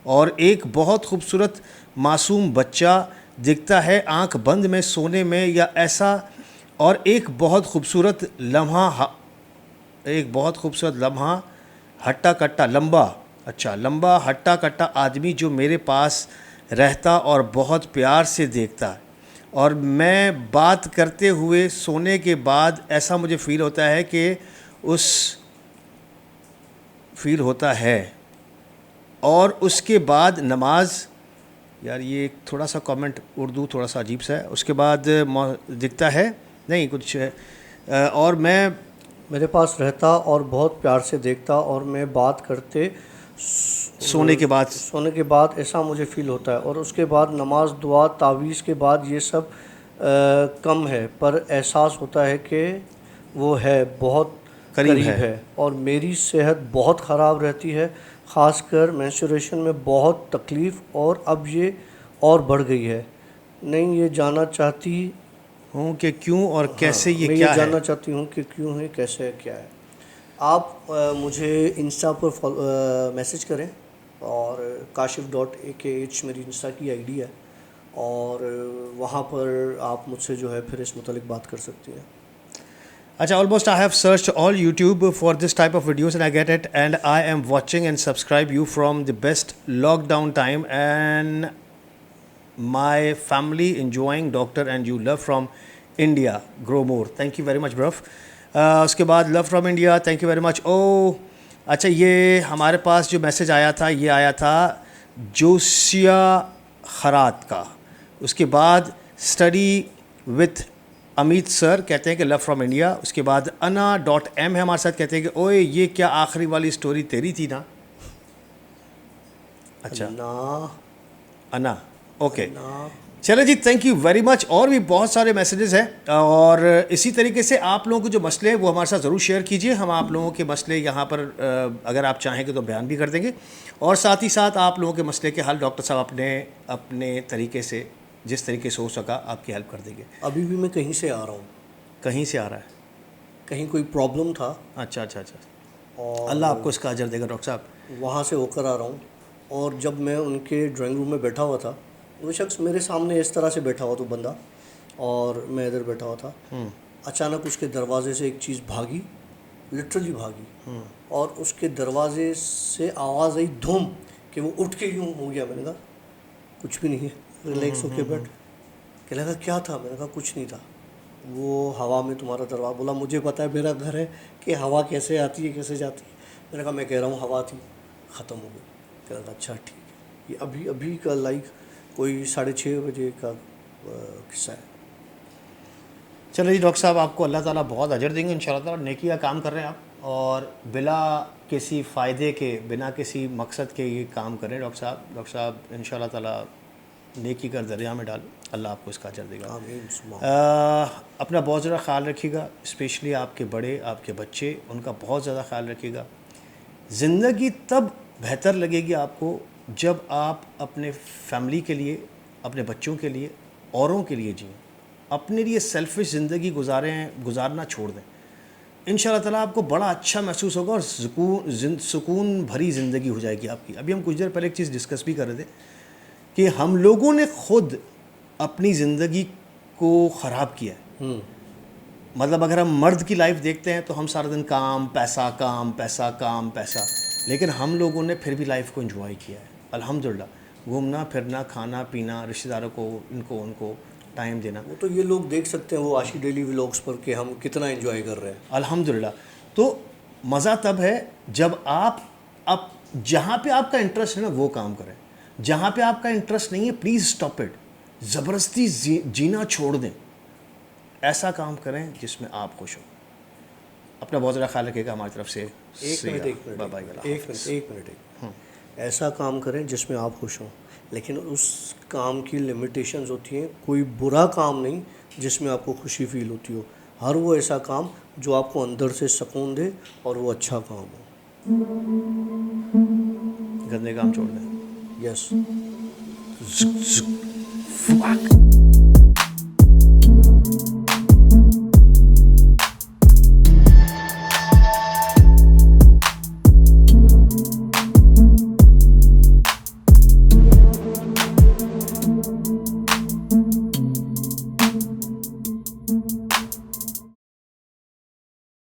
S2: और एक बहुत खूबसूरत मासूम बच्चा दिखता है आंख बंद में, सोने में, या ऐसा। और एक बहुत खूबसूरत लम्हा हट्टा कट्टा लंबा हट्टा कट्टा आदमी जो मेरे पास रहता और बहुत प्यार से देखता, और मैं बात करते हुए सोने के बाद ऐसा मुझे फ़ील होता है कि और उसके बाद नमाज, यार ये थोड़ा सा कमेंट उर्दू थोड़ा सा अजीब सा है। उसके बाद दिखता है नहीं कुछ, और मैं
S1: मेरे पास रहता और बहुत प्यार से देखता, और मैं बात करते
S2: सोने के बाद
S1: ऐसा मुझे फ़ील होता है, और उसके बाद नमाज, दुआ, तावीज़ के बाद ये सब कम है, पर एहसास होता है कि वो है, बहुत करीब है। और मेरी सेहत बहुत ख़राब रहती है, ख़ासकर मेंस्ट्रुएशन में बहुत तकलीफ़, और अब ये और बढ़ गई है। नहीं, ये जानना चाहती
S2: हूँ कि क्यों और कैसे, ये
S1: मैं
S2: क्या
S1: ये
S2: है।
S1: जानना चाहती हूँ कि क्यों है, कैसे है, क्या है। आप मुझे इंस्टा पर मैसेज करें, और kashif.akh मेरी इंस्टा की आईडी है, और वहाँ पर आप मुझसे जो है फिर इस मुतालिक बात कर सकती हैं।
S2: अच्छा, almost I have searched all YouTube for this type of videos and I get it, and I am watching and subscribe you from the best lockdown time and my family enjoying doctor and you love from India. Grow more. Thank you very much, bro. उसके बाद love from India. Thank you very much. Oh, अच्छा, ये हमारे पास जो message आया था, ये आया था जोसिया खरात का। उसके बाद स्टडी विथ अमित सर कहते हैं कि लव फ्रॉम इंडिया। उसके बाद ana.m है हमारे साथ, कहते हैं कि ओए ये क्या आखिरी वाली स्टोरी तेरी थी ना। अच्छा,
S1: ना
S2: अना, ओके,
S1: ना
S2: चलो जी, थैंक यू वेरी मच। और भी बहुत सारे मैसेजेस हैं और इसी तरीके से आप लोगों को जो मसले हैं वो हमारे साथ ज़रूर शेयर कीजिए। हम आप लोगों के मसले यहाँ पर अगर आप चाहेंगे तो बयान भी कर देंगे, और साथ ही साथ आप लोगों के मसले के हल डॉक्टर साहब अपने तरीके से, जिस तरीके से हो सका, आपकी हेल्प कर देंगे।
S1: अभी भी मैं कहीं से आ रहा हूँ,
S2: कहीं से आ रहा है?
S1: कहीं कोई प्रॉब्लम था
S2: अच्छा अच्छा अच्छा,
S1: और
S2: अल्लाह आपको इसका अजर देगा डॉक्टर साहब।
S1: वहाँ से होकर आ रहा हूँ। और जब मैं उनके ड्राइंग रूम में बैठा हुआ था, वो शख्स मेरे सामने इस तरह से बैठा हुआ था बंदा, और मैं इधर बैठा हुआ था। अचानक उसके दरवाजे से एक चीज़ भागी, लिटरली भागी, और उसके दरवाजे से आवाज़ आई धूम कि वो उठ के यूँ हो गया। मैंने कहा कुछ भी नहीं है, रिलैक्स होके बैठ। कहने लगा क्या था? मैंने कहा कुछ नहीं था, वो हवा में तुम्हारा दरवाज़ा। बोला मुझे पता है, मेरा घर है, कि हवा कैसे आती है कैसे जाती है। मैंने कहा मैं कह रहा हूँ हवा थी, ख़त्म हो गई। कह रहा था अच्छा ठीक है। ये अभी अभी का लाइक कोई 6:30 बजे का किस्सा है।
S2: चलो जी डॉक्टर साहब, आपको अल्लाह ताला बहुत अजर देंगे इंशाल्लाह ताला। नेकी का काम कर रहे हैं आप, और बिला किसी फ़ायदे के, बिना किसी मकसद के ये काम करें डॉक्टर साहब। डॉक्टर साहब इंशाल्लाह ताला नेकी का दरिया में डाल, अल्लाह आपको इसका अजर देगा।
S1: आमीन।
S2: अपना बहुत ज़्यादा ख्याल रखिएगा, स्पेशली आपके बड़े, आपके बच्चे, उनका बहुत ज़्यादा ख्याल रखिएगा। ज़िंदगी तब बेहतर लगेगी आपको जब आप अपने फैमिली के लिए, अपने बच्चों के लिए, औरों के लिए जिएं। अपने लिए सेल्फिश ज़िंदगी गुजारना छोड़ दें। इंशाल्लाह ताला आपको बड़ा अच्छा महसूस होगा और सुकून भरी ज़िंदगी हो जाएगी आपकी। अभी हम कुछ देर पहले एक चीज़ डिस्कस भी कर रहे थे कि हम लोगों ने खुद अपनी ज़िंदगी को ख़राब किया है। मतलब अगर हम मर्द की लाइफ देखते हैं तो हम सारा दिन काम पैसा, काम पैसा, काम पैसा, लेकिन हम लोगों ने फिर भी लाइफ को एंजॉय किया है अल्हम्दुलिल्लाह। घूमना फिरना, खाना पीना, रिश्तेदारों को, इनको उनको टाइम देना।
S1: वो तो ये लोग देख सकते हैं वो आशी डेली व्लॉग्स पर कि हम कितना एंजॉय कर रहे हैं
S2: अल्हम्दुलिल्लाह। तो मज़ा तब है जब आप जहाँ पे आपका इंटरेस्ट है ना वो काम करें। जहाँ पे आपका इंटरेस्ट नहीं है प्लीज़ स्टॉप इट। ज़बरदस्ती जीना छोड़ दें। ऐसा काम करें जिसमें आप खुश हो। अपना बहुत ज़्यादा ख्याल रखिएगा हमारी तरफ से।
S1: एक मिनट ऐसा काम करें जिसमें आप खुश हों, लेकिन उस काम की लिमिटेशंस होती हैं। कोई बुरा काम नहीं जिसमें आपको खुशी फील होती हो, हर वो ऐसा काम जो आपको अंदर से सुकून दे और वो अच्छा काम हो।
S2: गंदे काम छोड़ दें।
S1: यस।